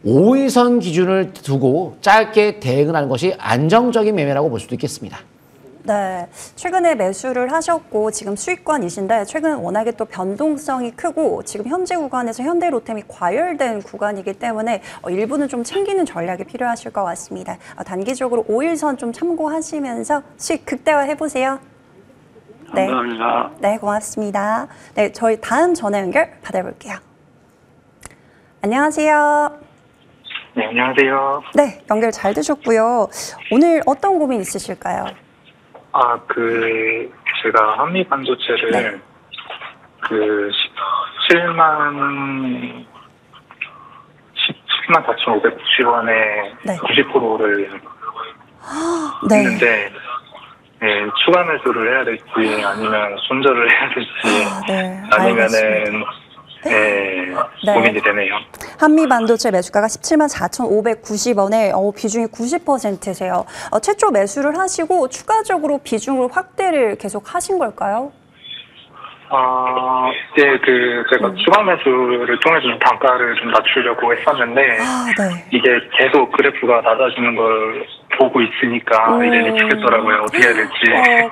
5일선 기준을 두고 짧게 대응을 하는 것이 안정적인 매매라고 볼 수도 있겠습니다. 네, 최근에 매수를 하셨고 지금 수익권이신데 최근 워낙에 또 변동성이 크고 지금 현재 구간에서 현대로템이 과열된 구간이기 때문에 일부는 좀 챙기는 전략이 필요하실 것 같습니다. 단기적으로 5일선 좀 참고하시면서 수익 극대화 해보세요. 네. 감사합니다. 네, 고맙습니다. 네, 저희 다음 전화 연결 받아볼게요. 안녕하세요. 네, 안녕하세요. 네, 연결 잘 되셨고요. 오늘 어떤 고민 있으실까요? 제가 한미 반도체를 네. 17만 4,590원에 네. 90%를 네. 했는데, 추가 매수를 해야 될지, 아니면 손절을 해야 될지, 네, 아니면은, 네. 고민이 되네요. 한미 반도체 매수가가 17만 4,590원에 비중이 90%세요. 최초 매수를 하시고 추가적으로 비중을 확대를 계속 하신 걸까요? 제가 추가 매수를 통해서 좀 단가를 좀 낮추려고 했었는데, 네. 이게 계속 그래프가 낮아지는 걸 보고 있으니까 이제 미치겠더라고요. 어떻게 해야 될지.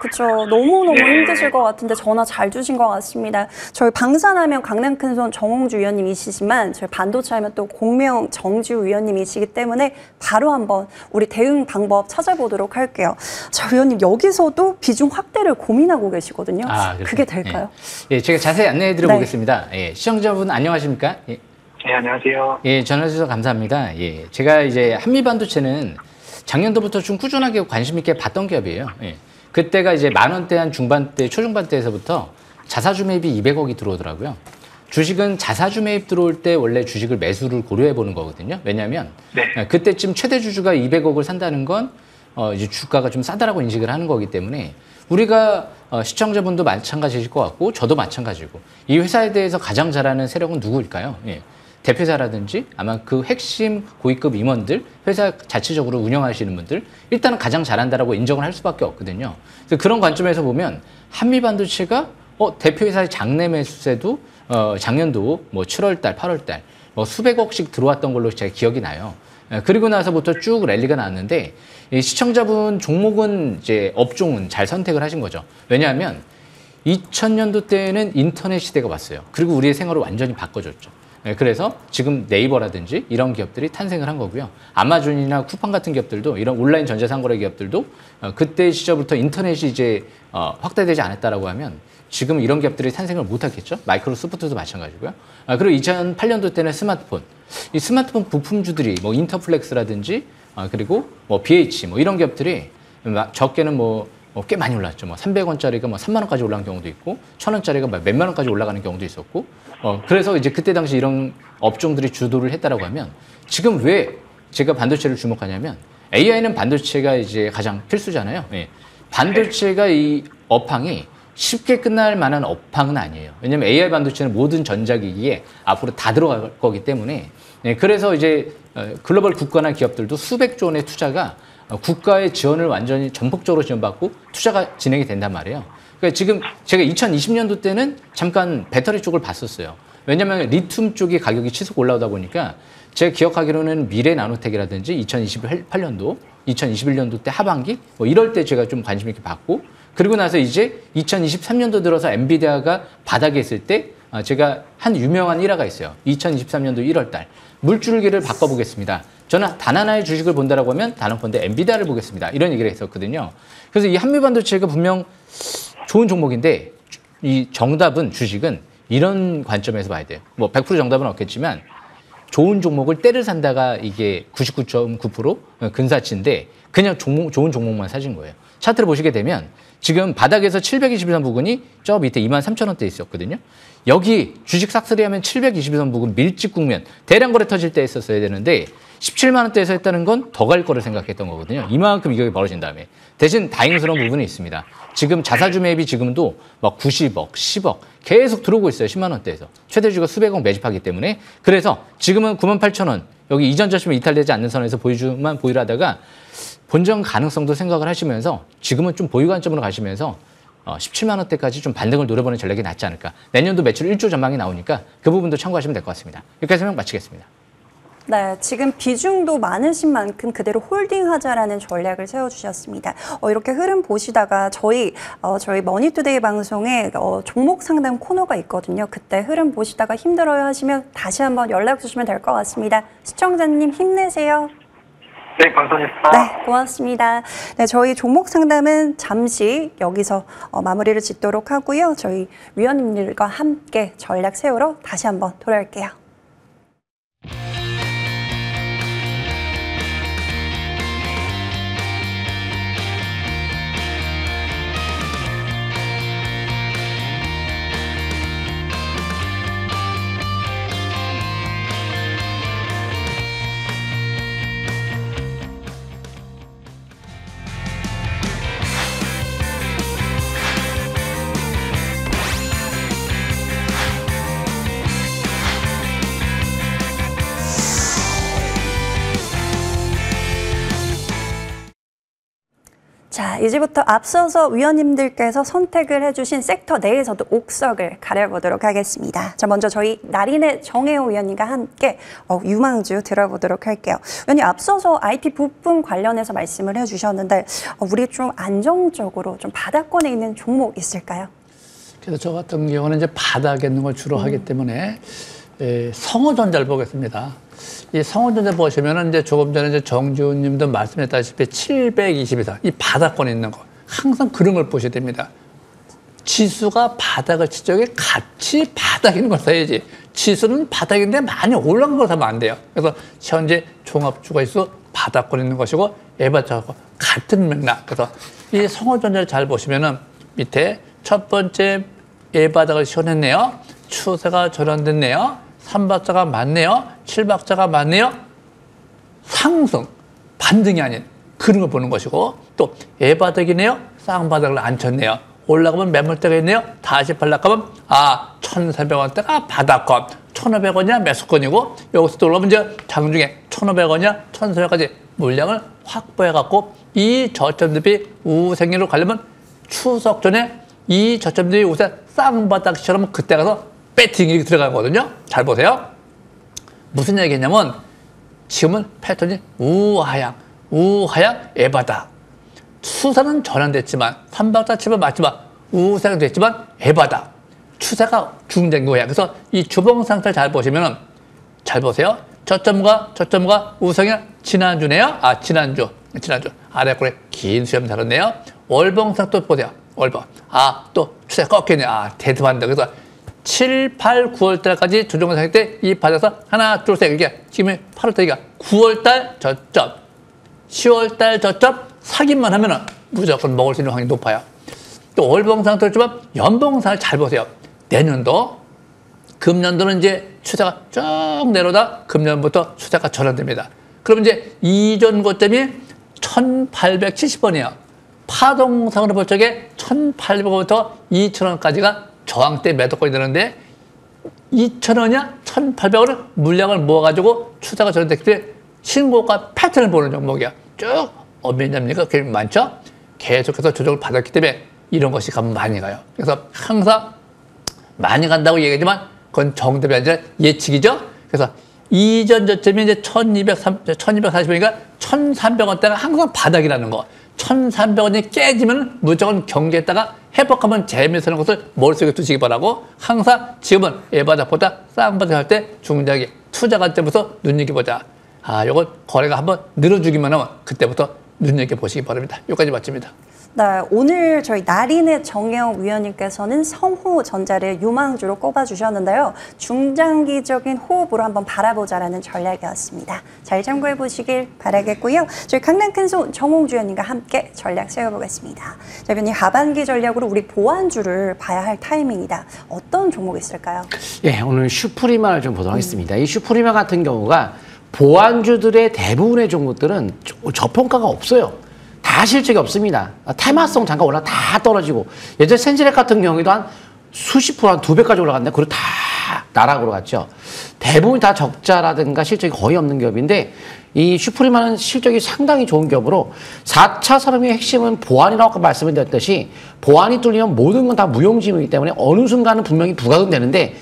그렇죠. 너무너무 네. 힘드실 것 같은데 전화 잘 주신 것 같습니다. 저희 방산하면 강남 큰손 정홍주 위원님이시지만 저희 반도체 하면 또 공명 정지우 위원님이시기 때문에 바로 한번 우리 대응 방법 찾아보도록 할게요. 자, 위원님 여기서도 비중 확대를 고민하고 계시거든요. 그렇군요. 그게 될까요? 예, 제가 자세히 안내해 드려보겠습니다. 예, 시청자분 안녕하십니까? 예. 네, 안녕하세요. 예, 전화 주셔서 감사합니다. 예, 제가 이제 한미 반도체는 작년도부터 좀 꾸준하게 관심 있게 봤던 기업이에요. 예. 그때가 이제 10,000원대 한 중반대, 초중반대에서부터 자사주 매입이 200억이 들어오더라고요. 주식은 자사주 매입 들어올 때 원래 주식을 매수를 고려해 보는 거거든요. 왜냐하면 그때쯤 최대 주주가 200억을 산다는 건 이제 주가가 좀 싸다라고 인식을 하는 거기 때문에 우리가 시청자분도 마찬가지일 것 같고 저도 마찬가지고 이 회사에 대해서 가장 잘하는 세력은 누구일까요? 예. 대표자라든지 아마 그 핵심 고위급 임원들, 회사 자체적으로 운영하시는 분들 일단은 가장 잘한다라고 인정을 할 수밖에 없거든요. 그래서 그런 관점에서 보면 한미반도체가 대표회사의 장내 매수세도 작년도 뭐 7월달, 8월달 뭐 수백억씩 들어왔던 걸로 제가 기억이 나요. 그리고 나서부터 쭉 랠리가 나왔는데 이 시청자분 종목은 이제 업종은 잘 선택을 하신 거죠. 왜냐하면 2000년도 때는 인터넷 시대가 왔어요. 그리고 우리의 생활을 완전히 바꿔줬죠. 그래서 지금 네이버라든지 이런 기업들이 탄생을 한 거고요. 아마존이나 쿠팡 같은 기업들도 이런 온라인 전자상거래 기업들도 그때 시절부터 인터넷이 이제 확대되지 않았다라고 하면 지금 이런 기업들이 탄생을 못하겠죠. 마이크로소프트도 마찬가지고요. 그리고 2008년도 때는 스마트폰. 이 스마트폰 부품주들이 뭐 인터플렉스라든지 그리고 뭐 BH 뭐 이런 기업들이 적게는 꽤 많이 올랐죠. 뭐 300원짜리가 뭐 3만 원까지 올라간 경우도 있고 1,000원짜리가 몇만 원까지 올라가는 경우도 있었고 그래서 이제 그때 당시 이런 업종들이 주도를 했다라고 하면 지금 왜 제가 반도체를 주목하냐면 AI는 반도체가 이제 가장 필수잖아요. 예. 반도체가 이 업황이 쉽게 끝날 만한 업황은 아니에요. 왜냐하면 AI 반도체는 모든 전자기기에 앞으로 다 들어갈 거기 때문에 그래서 이제 글로벌 국가나 기업들도 수백조 원의 투자가 국가의 지원을 완전히 전폭적으로 지원받고 투자가 진행이 된단 말이에요. 그러니까 지금 제가 2020년도 때는 잠깐 배터리 쪽을 봤었어요. 왜냐하면 리튬 쪽이 가격이 치솟 올라오다 보니까 제가 기억하기로는 미래 나노텍이라든지 2028년도, 2021년도 때 하반기 뭐 이럴 때 제가 좀 관심 있게 봤고 그리고 나서 이제 2023년도 들어서 엔비디아가 바닥에 있을 때 제가 한 유명한 일화가 있어요. 2023년도 1월 달 물줄기를 바꿔보겠습니다. 저는 단 하나의 주식을 본다라고 하면 단언컨대 엔비디아를 보겠습니다. 이런 얘기를 했었거든요. 그래서 이 한미반도체가 분명 좋은 종목인데 이 정답은 주식은 이런 관점에서 봐야 돼요. 뭐 100% 정답은 없겠지만 좋은 종목을 때를 산다가 이게 99.9% 근사치인데 그냥 좋은 종목만 사진 거예요. 차트를 보시게 되면 지금 바닥에서 722선 부근이 저 밑에 23,000원대 있었거든요. 여기 주식 싹쓸이 하면 722선 부근 밀집 국면 대량 거래 터질 때 했었어야 되는데 17만 원대에서 했다는 건 더 갈 거를 생각했던 거거든요. 이만큼 이격이 벌어진 다음에. 대신 다행스러운 부분이 있습니다. 지금 자사주 매입이 지금도 막 90억, 10억 계속 들어오고 있어요. 10만 원대에서. 최대주가 수백억 매집하기 때문에. 그래서 지금은 98,000원. 여기 이전 저점이 이탈되지 않는 선에서 보유주만 보유를 하다가 본전 가능성도 생각을 하시면서 지금은 좀 보유 관점으로 가시면서 17만 원대까지 좀 반등을 노려보는 전략이 낫지 않을까. 내년도 매출 1조 전망이 나오니까 그 부분도 참고하시면 될 것 같습니다. 여기까지 설명 마치겠습니다. 네, 지금 비중도 많으신 만큼 그대로 홀딩하자라는 전략을 세워주셨습니다. 이렇게 흐름 보시다가 저희 머니투데이 방송에 종목 상담 코너가 있거든요. 그때 흐름 보시다가 힘들어요 하시면 다시 한번 연락 주시면 될 것 같습니다. 시청자님 힘내세요. 네, 감사합니다. 네, 고맙습니다. 네, 저희 종목 상담은 잠시 여기서 마무리를 짓도록 하고요. 저희 위원님들과 함께 전략 세우러 다시 한번 돌아올게요. 자, 이제부터 앞서서 위원님들께서 선택을 해주신 섹터 내에서도 옥석을 가려보도록 하겠습니다. 자, 먼저 저희 나린의 정혜호 위원님과 함께 유망주 들어보도록 할게요. 위원님, 앞서서 IT 부품 관련해서 말씀을 해주셨는데 우리 좀 안정적으로 좀 바닥권에 있는 종목 있을까요? 그래서 저 같은 경우는 이제 바닥에 있는 걸 주로 하기 때문에 성호전자를 보겠습니다. 이 성호전자 보시면은 이제 조금 전에 이제 정지훈 님도 말씀했다시피 720 이상, 이 바닥권에 있는 거. 항상 그런 걸 보셔야 됩니다. 지수가 바닥을 칠 적에 같이 바닥에 있는 걸 써야지. 지수는 바닥인데 많이 올라간 걸 사면 안 돼요. 그래서 현재 종합주가지수 바닥권에 있는 것이고, 에바차하고 같은 맥락. 그래서 이 성호전자를 잘 보시면은 밑에 첫 번째 에바닥을 시원했네요. 추세가 전환됐네요. 3박자가 맞네요. 7박자가 맞네요. 상승, 반등이 아닌 그런 걸 보는 것이고, 또 에바닥이네요. 쌍바닥을 안 쳤네요. 올라가면 매물대가 있네요. 다시 발락하면 1,400원대가 바닥권, 1,500원이야 매수권이고, 여기서 또 올라가면 이제 장중에 1,500원이야 1,400원까지 물량을 확보해갖고 이 저점 대비 우생리로 가려면 추석 전에 이 저점 대비 우세 쌍바닥처럼 그때 가서 배팅이 들어가거든요. 잘 보세요. 무슨 얘기냐면 지금은 패턴이 우하향 에바닥. 추세는 전환됐지만 3박자 치면 맞지만 우상이 됐지만 에바닥. 추세가 중된 거야. 그래서 이 주봉 상태를 잘 보시면은 잘 보세요. 저점과 우상이 지난주네요. 지난주 아래 꼴에 긴 수염 달았네요. 월봉상 또 보세요. 월봉. 또 추세 꺾이네. 데드반다. 그래서 7, 8, 9월달까지 조정을 상할 때 이 바닥에서 하나, 둘, 셋 이게 지금 8월달이니까 9월달 저점, 10월달 저점 사기만 하면은 무조건 먹을 수 있는 확률이 높아요. 또 월봉상도 있지만 연봉상을 잘 보세요. 내년도, 금년도는 이제 추세가 쭉 내려오다 금년부터 추세가 전환됩니다. 그러면 이제 이전 고점이 1,870원이에요. 파동상으로 볼 적에 1,800원부터 2,000원까지가 저항대 매도권이 되는데 2,000원이야 1,800원을 물량을 모아가지고 추세가 전환됐기 때문에 신고가 패턴을 보는 종목이야. 쭉 어미납니까? 그게 많죠? 계속해서 조정을 받았기 때문에 이런 것이 가면 많이 가요. 그래서 항상 많이 간다고 얘기하지만 그건 정답이 아니라 예측이죠. 그래서 이전 저점이 이제 1,240원이니까 1,300원대가 항상 바닥이라는 거. 1,300원이 깨지면 무조건 경계에다가 회복하면 재미있는 것을 머릿속에 두시기 바라고, 항상 지금은 에바닥보다 쌍바닥 할 때 중장기 투자 관점에서 눈여겨보자. 요건 거래가 한번 늘어주기만 하면 그때부터 눈여겨보시기 바랍니다. 여기까지 마칩니다. 네, 오늘 저희 나린의 정혜호 위원님께서는 성호전자를 유망주로 꼽아주셨는데요. 중장기적인 호흡으로 한번 바라보자라는 전략이었습니다. 잘 참고해 보시길 바라겠고요. 저희 강남 큰손 정홍주 위원님과 함께 전략 세워보겠습니다. 자, 위원님, 하반기 전략으로 우리 보완주를 봐야 할 타이밍이다. 어떤 종목이 있을까요? 예, 오늘 슈프리마를 좀 보도록 하겠습니다. 이 슈프리마 같은 경우가 보완주들의 대부분의 종목들은 저평가가 없어요. 다 실적이 없습니다. 테마성 잠깐 올라 다 떨어지고, 예전 센지렉 같은 경우에도 한 수십 프로, 한 2배까지 올라갔는데 그리고 다 나락으로 갔죠. 대부분 다 적자라든가 실적이 거의 없는 기업인데, 이 슈프리마는 실적이 상당히 좋은 기업으로 4차 산업의 핵심은 보안이라고 아까 말씀을 드렸듯이, 보안이 뚫리면 모든 건 다 무용지물이기 때문에 어느 순간은 분명히 부각되는데,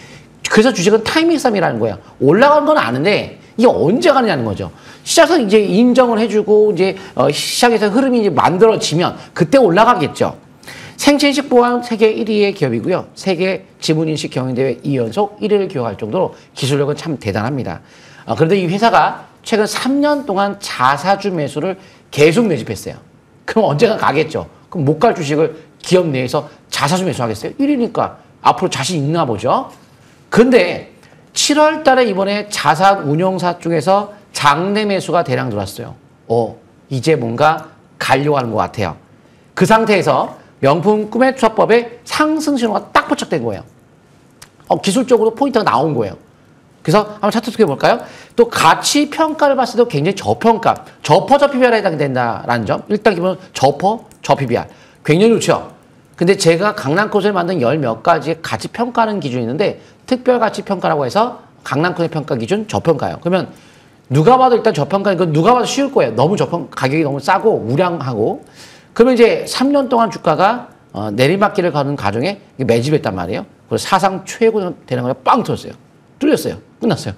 그래서 주식은 타이밍 싸움이라는 거예요. 올라간 건 아는데 이게 언제 가느냐는 거죠. 시장에서 이제 인정을 해주고 이제 시장에서 흐름이 이제 만들어지면 그때 올라가겠죠. 생체인식 보안 세계 1위의 기업이고요. 세계 지문인식 경영대회 2연속 1위를 기록할 정도로 기술력은 참 대단합니다. 그런데 이 회사가 최근 3년 동안 자사주 매수를 계속 매집했어요. 그럼 언젠가 가겠죠. 그럼 못 갈 주식을 기업 내에서 자사주 매수하겠어요? 1위니까 앞으로 자신 있나 보죠. 근데 7월 달에 이번에 자산 운용사 쪽에서 장내 매수가 대량 들어왔어요. 이제 뭔가 가려고 하는 것 같아요. 그 상태에서 명품 꿈의 투자법에 상승 신호가 딱 포착된 거예요. 기술적으로 포인트가 나온 거예요. 그래서 한번 차트 투표해 볼까요? 또 가치 평가를 봤을 때도 굉장히 저평가, 저퍼 저PBR에 해당된다라는 점. 일단 기본 저퍼 저PBR 굉장히 좋죠. 근데 제가 강남코스에 만든 열 몇 가지 가치 평가하는 기준이 있는데, 특별 가치 평가라고 해서 강남코스의 평가 기준 저평가예요. 그러면 누가 봐도 일단 저평가, 이건 누가 봐도 쉬울 거예요. 너무 가격이 너무 싸고 우량하고. 그러면 이제 3년 동안 주가가 내리막길을 가는 과정에 매집했단 말이에요. 그래서 사상 최고 되는 거에 빵 터졌어요. 뚫렸어요. 끝났어요.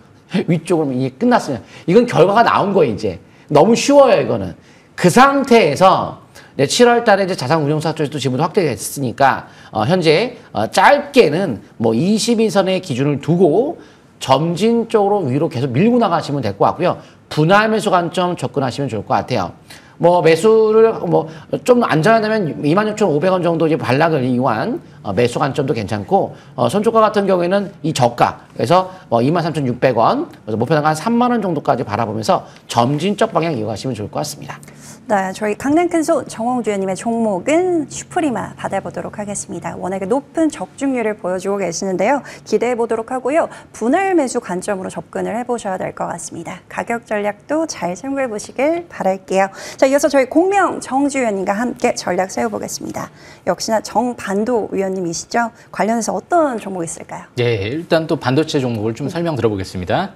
위쪽으로 이게 끝났어요. 이건 결과가 나온 거예요, 이제. 너무 쉬워요, 이거는. 그 상태에서 7월 달에 이제 자산운용사 쪽에서도 지분을 확대했으니까 현재 짧게는 뭐 22선의 기준을 두고 점진적으로 위로 계속 밀고 나가시면 될 것 같고요. 분할 매수 관점 접근하시면 좋을 것 같아요. 뭐 매수를 뭐 좀 안전하다면 26,500원 정도 이제 반락을 이용한 매수 관점도 괜찮고 선초가 같은 경우에는 이 저가 그래서 23,600원 그래서 목표 단가 한 3만 원 정도까지 바라보면서 점진적 방향 이용하시면 좋을 것 같습니다. 네, 저희 강남 큰손 정홍주 의원님의 종목은 슈프리마 받아보도록 하겠습니다. 워낙에 높은 적중률을 보여주고 계시는데요. 기대해 보도록 하고요. 분할 매수 관점으로 접근을 해보셔야 될 것 같습니다. 가격 전략도 잘 참고해 보시길 바랄게요. 자, 이어서 저희 공명 정주 의원님과 함께 전략 세워보겠습니다. 역시나 정반도 의원님이시죠? 관련해서 어떤 종목 있을까요? 네, 일단 또 반도체 종목을 좀 설명 들어보겠습니다.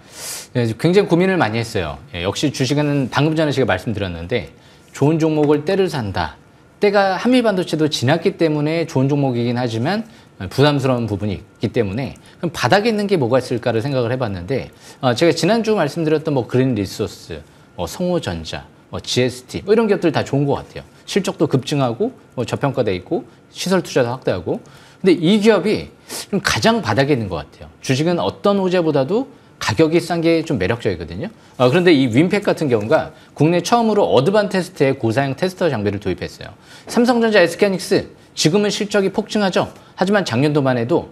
네, 굉장히 고민을 많이 했어요. 역시 주식은 방금 전에 제가 말씀드렸는데 좋은 종목을 때를 산다. 때가 한미반도체도 지났기 때문에 좋은 종목이긴 하지만 부담스러운 부분이 있기 때문에 그럼 바닥에 있는 게 뭐가 있을까를 생각을 해봤는데 제가 지난주 말씀드렸던 뭐 그린 리소스, 성호전자, GST 이런 기업들 다 좋은 것 같아요. 실적도 급증하고 저평가돼 있고 시설 투자도 확대하고 근데 이 기업이 좀 가장 바닥에 있는 것 같아요. 주식은 어떤 호재보다도 가격이 싼 게 좀 매력적이거든요. 그런데 이 윈팩 같은 경우가 국내 처음으로 어드반 테스트에 고사양 테스터 장비를 도입했어요. 삼성전자, SK하이닉스 지금은 실적이 폭증하죠. 하지만 작년도만 해도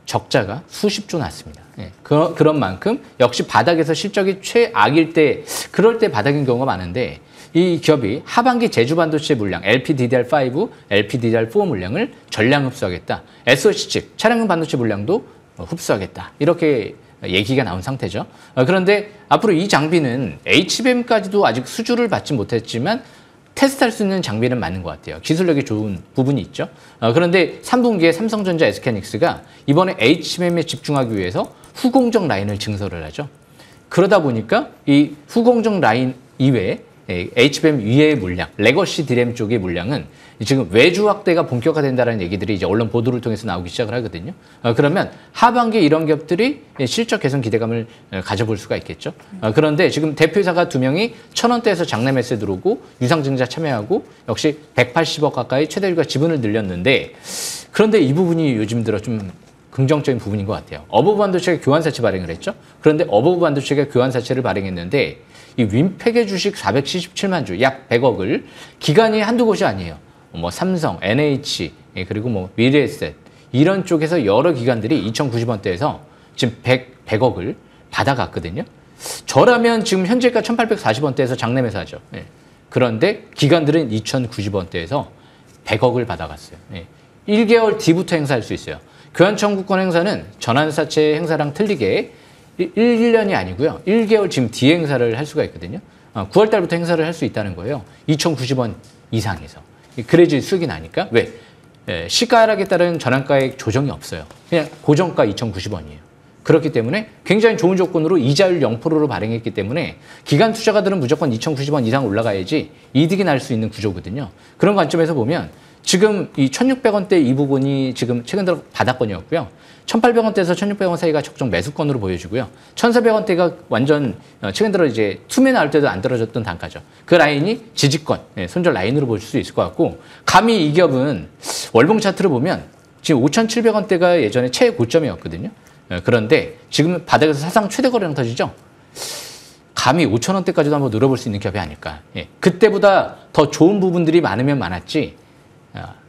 적자가 수십조 났습니다. 예, 그런 만큼 역시 바닥에서 실적이 최악일 때 그럴 때 바닥인 경우가 많은데 이 기업이 하반기 제주 반도체 물량 LPDDR5, LPDDR4 물량을 전량 흡수하겠다. SOC 측 차량용 반도체 물량도 흡수하겠다. 이렇게 얘기가 나온 상태죠. 그런데 앞으로 이 장비는 HBM까지도 아직 수주를 받지 못했지만 테스트할 수 있는 장비는 맞는 것 같아요. 기술력이 좋은 부분이 있죠. 그런데 3분기에 삼성전자, SK하이닉스가 이번에 HBM에 집중하기 위해서 후공정 라인을 증설을 하죠. 그러다 보니까 이 후공정 라인 이외에 HBM 위의 물량, 레거시 디램 쪽의 물량은 지금 외주 확대가 본격화된다는 얘기들이 이제 언론 보도를 통해서 나오기 시작을 하거든요. 그러면 하반기에 이런 기업들이 실적 개선 기대감을 가져볼 수가 있겠죠. 그런데 지금 대표이사가 2명이 1,000원대에서 장내 매수에 들어오고 유상증자 참여하고 역시 180억 가까이 최대 주가 지분을 늘렸는데 그런데 이 부분이 요즘 들어 좀 긍정적인 부분인 것 같아요. 어버브 반도체가 교환사채 발행을 했죠. 그런데 어버브 반도체가 교환사채를 발행했는데 이 윈팩의 주식 477만 주, 약 100억을 기관이 한두 곳이 아니에요. 뭐 삼성, NH, 그리고 뭐 미래에셋 이런 쪽에서 여러 기관들이 2,090원대에서 지금 100억을 받아갔거든요. 저라면 지금 현재가 1,840원대에서 장내 매수하죠. 예. 그런데 기관들은 2,090원대에서 100억을 받아갔어요. 예. 1개월 뒤부터 행사할 수 있어요. 교환 청구권 행사는 전환사채 행사랑 틀리게 1년이 아니고요. 1개월 지금 뒤에 행사를 할 수가 있거든요. 9월 달부터 행사를 할 수 있다는 거예요. 2,090원 이상에서. 그래야지 수익이 나니까. 왜? 시가 하락에 따른 전환가액 조정이 없어요. 그냥 고정가 2,090원이에요. 그렇기 때문에 굉장히 좋은 조건으로 이자율 0%로 발행했기 때문에 기관 투자가들은 무조건 2,090원 이상 올라가야지 이득이 날 수 있는 구조거든요. 그런 관점에서 보면 지금 이 1,600원대 이 부분이 지금 최근 들어 바닥권이었고요. 1,800원대에서 1,600원 사이가 적정 매수권으로 보여지고요. 1,400원대가 완전 최근 들어 이제 투매 나올 때도 안 떨어졌던 단가죠. 그 라인이 지지권, 손절 라인으로 보실 수 있을 것 같고 감히 이 기업은 월봉 차트를 보면 지금 5,700원대가 예전에 최고점이었거든요. 그런데 지금 바닥에서 사상 최대 거래량 터지죠. 감히 5,000원대까지도 한번 늘어볼 수 있는 기업이 아닐까. 그때보다 더 좋은 부분들이 많으면 많았지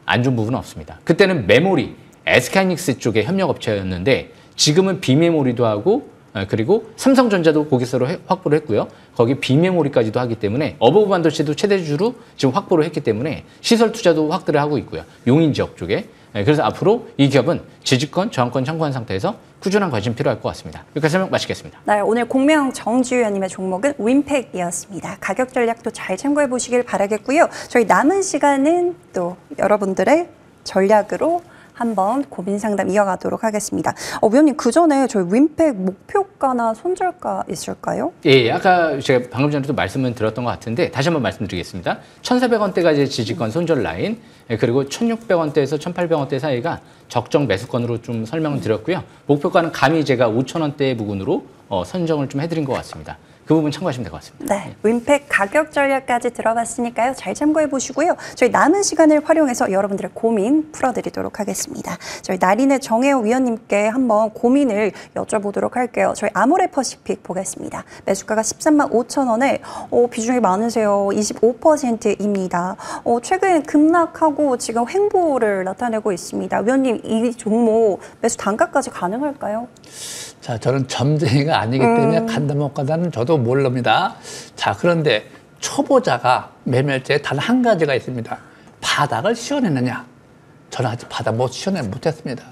안 좋은 부분은 없습니다. 그때는 메모리, SK하이닉스 쪽의 협력업체였는데 지금은 비메모리도 하고 그리고 삼성전자도 고객사로 확보를 했고요. 거기 비메모리까지도 하기 때문에 어버브 반도체도 최대주로 지금 확보를 했기 때문에 시설 투자도 확대를 하고 있고요. 용인 지역 쪽에. 그래서 앞으로 이 기업은 지지권, 저항권 참고한 상태에서 꾸준한 관심 필요할 것 같습니다. 여기까지 설명 마치겠습니다. 네, 오늘 공명 정주 의원님의 종목은 윈팩이었습니다. 가격 전략도 잘 참고해 보시길 바라겠고요. 저희 남은 시간은 또 여러분들의 전략으로 한번 고민 상담 이어가도록 하겠습니다. 위원님, 그 전에 저희 윈팩 목표가나 손절가 있을까요? 예, 아까 제가 방금 전에도 말씀을 드렸던 것 같은데 다시 한번 말씀드리겠습니다. 1,400원대가 이제 지지권 손절 라인, 그리고 1,600원대에서 1,800원대 사이가 적정 매수권으로 좀 설명을 드렸고요. 목표가는 감히 제가 5,000원대 부근으로 선정을 좀 해드린 것 같습니다. 그 부분 참고하시면 될 것 같습니다. 네, 윈팩 가격 전략까지 들어봤으니까요. 잘 참고해 보시고요. 저희 남은 시간을 활용해서 여러분들의 고민 풀어드리도록 하겠습니다. 저희 나린의 정혜호 위원님께 한번 고민을 여쭤보도록 할게요. 저희 아모레퍼시픽 보겠습니다. 매수가가 13만 5천 원에 비중이 많으세요. 25%입니다. 최근 급락하고 지금 횡보를 나타내고 있습니다. 위원님, 이 종목 매수 단가까지 가능할까요? 자, 저는 점쟁이가 아니기 때문에 간다 못 간다는 저도 모릅니다. 자, 그런데 초보자가 매매일지에 단 한 가지가 있습니다. 바닥을 씌워내느냐? 저는 아직 바닥 못했습니다.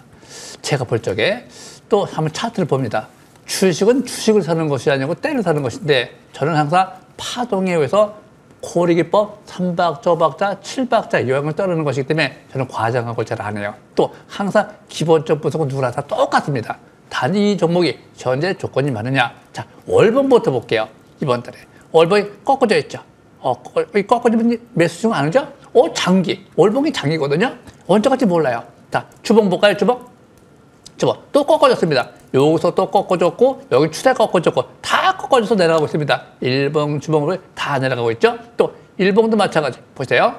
제가 볼 적에 또 한번 차트를 봅니다. 주식은 주식을 사는 것이 아니고 때를 사는 것인데 저는 항상 파동에 의해서 고리기법 3박자, 7박자 요양을 따르는 것이기 때문에 저는 과장하고 잘 안 해요. 또 항상 기본적 분석은 누구나 다 똑같습니다. 단 이 종목이 현재 조건이 많으냐. 자, 월봉부터 볼게요. 이번 달에. 월봉이 꺾어져 있죠. 꺾어지면 매수 중 아니죠? 장기. 월봉이 장기거든요. 언제 갈지 몰라요. 자, 주봉 볼까요? 주봉. 또 꺾어졌습니다. 여기서 또 꺾어졌고, 여기 추세 꺾어졌고, 다 꺾어져서 내려가고 있습니다. 일봉, 주봉으로 다 내려가고 있죠. 또 일봉도 마찬가지. 보세요.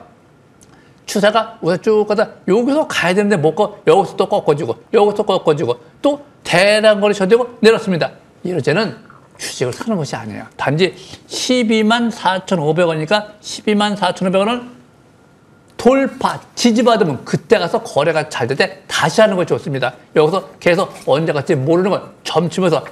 추세가 우선 쭉 가다 여기서 가야 되는데 못 가, 여기서 또 꺾어지고, 여기서 꺾어지고, 또 대량 거리 저대고 내렸습니다. 이럴 때는 주식을 사는 것이 아니에요. 단지 12만 4,500원이니까 12만 4,500원을 돌파, 지지받으면 그때 가서 거래가 잘 될 때 다시 하는 것이 좋습니다. 여기서 계속 언제 갈지 모르는 걸 점치면서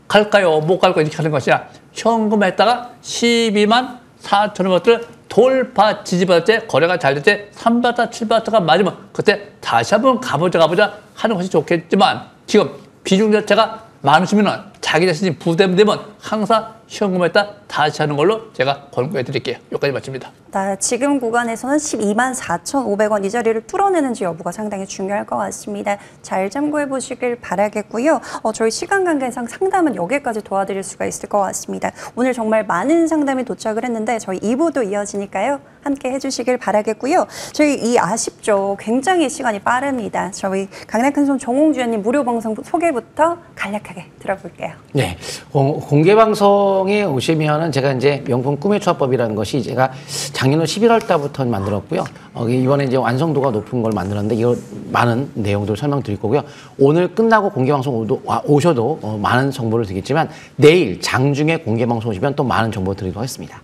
갈까요? 못 갈까요? 이렇게 하는 것이 아니라 현금했다가 12만 4,500원을 돌파, 지지받을 때, 거래가 잘 될 때 3바타, 7바타가 맞으면 그때 다시 한번 가보자 하는 것이 좋겠지만 지금 비중 자체가 많으시면 자기 자신이 부담되면 항상 현금에다 다시 하는 걸로 제가 권고해 드릴게요. 여기까지 마칩니다. 네, 지금 구간에서는 12만 4,500원 이 자리를 뚫어내는지 여부가 상당히 중요할 것 같습니다. 잘 참고해 보시길 바라겠고요. 저희 시간 관계상 상담은 여기까지 도와드릴 수가 있을 것 같습니다. 오늘 정말 많은 상담이 도착을 했는데 저희 2부도 이어지니까요. 함께 해주시길 바라겠고요. 저희 이 아쉽죠. 굉장히 시간이 빠릅니다. 저희 강력한 정홍주 위원님 무료 방송 소개부터 간략하게 들어볼게요. 네, 공개 방송에 오시면은 제가 이제 명품 꿈의 초합법이라는 것이 제가 작년 11월 달부터 만들었고요. 이번에 이제 완성도가 높은 걸 만들었는데 이거 많은 내용들을 설명드릴 거고요. 오늘 끝나고 공개 방송 오셔도 많은 정보를 드리겠지만 내일 장중에 공개 방송 오시면 또 많은 정보 드리도록 하겠습니다.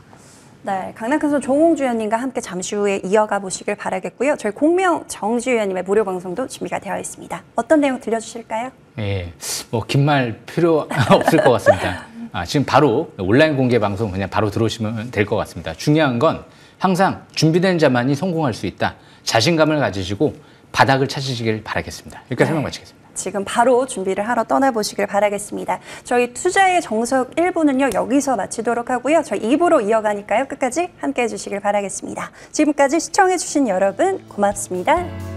네, 강력한 정홍주 위원님과 함께 잠시 후에 이어가 보시길 바라겠고요. 저희 공명 정지 위원님의 무료 방송도 준비가 되어 있습니다. 어떤 내용 들려주실까요? 예, 긴 말 필요 없을 것 같습니다. 지금 바로 온라인 공개 방송 그냥 바로 들어오시면 될 것 같습니다. 중요한 건 항상 준비된 자만이 성공할 수 있다. 자신감을 가지시고 바닥을 찾으시길 바라겠습니다. 여기까지 설명 마치겠습니다. 지금 바로 준비를 하러 떠나보시길 바라겠습니다. 저희 투자의 정석 1부는요. 여기서 마치도록 하고요. 저희 2부로 이어가니까요. 끝까지 함께해 주시길 바라겠습니다. 지금까지 시청해 주신 여러분 고맙습니다.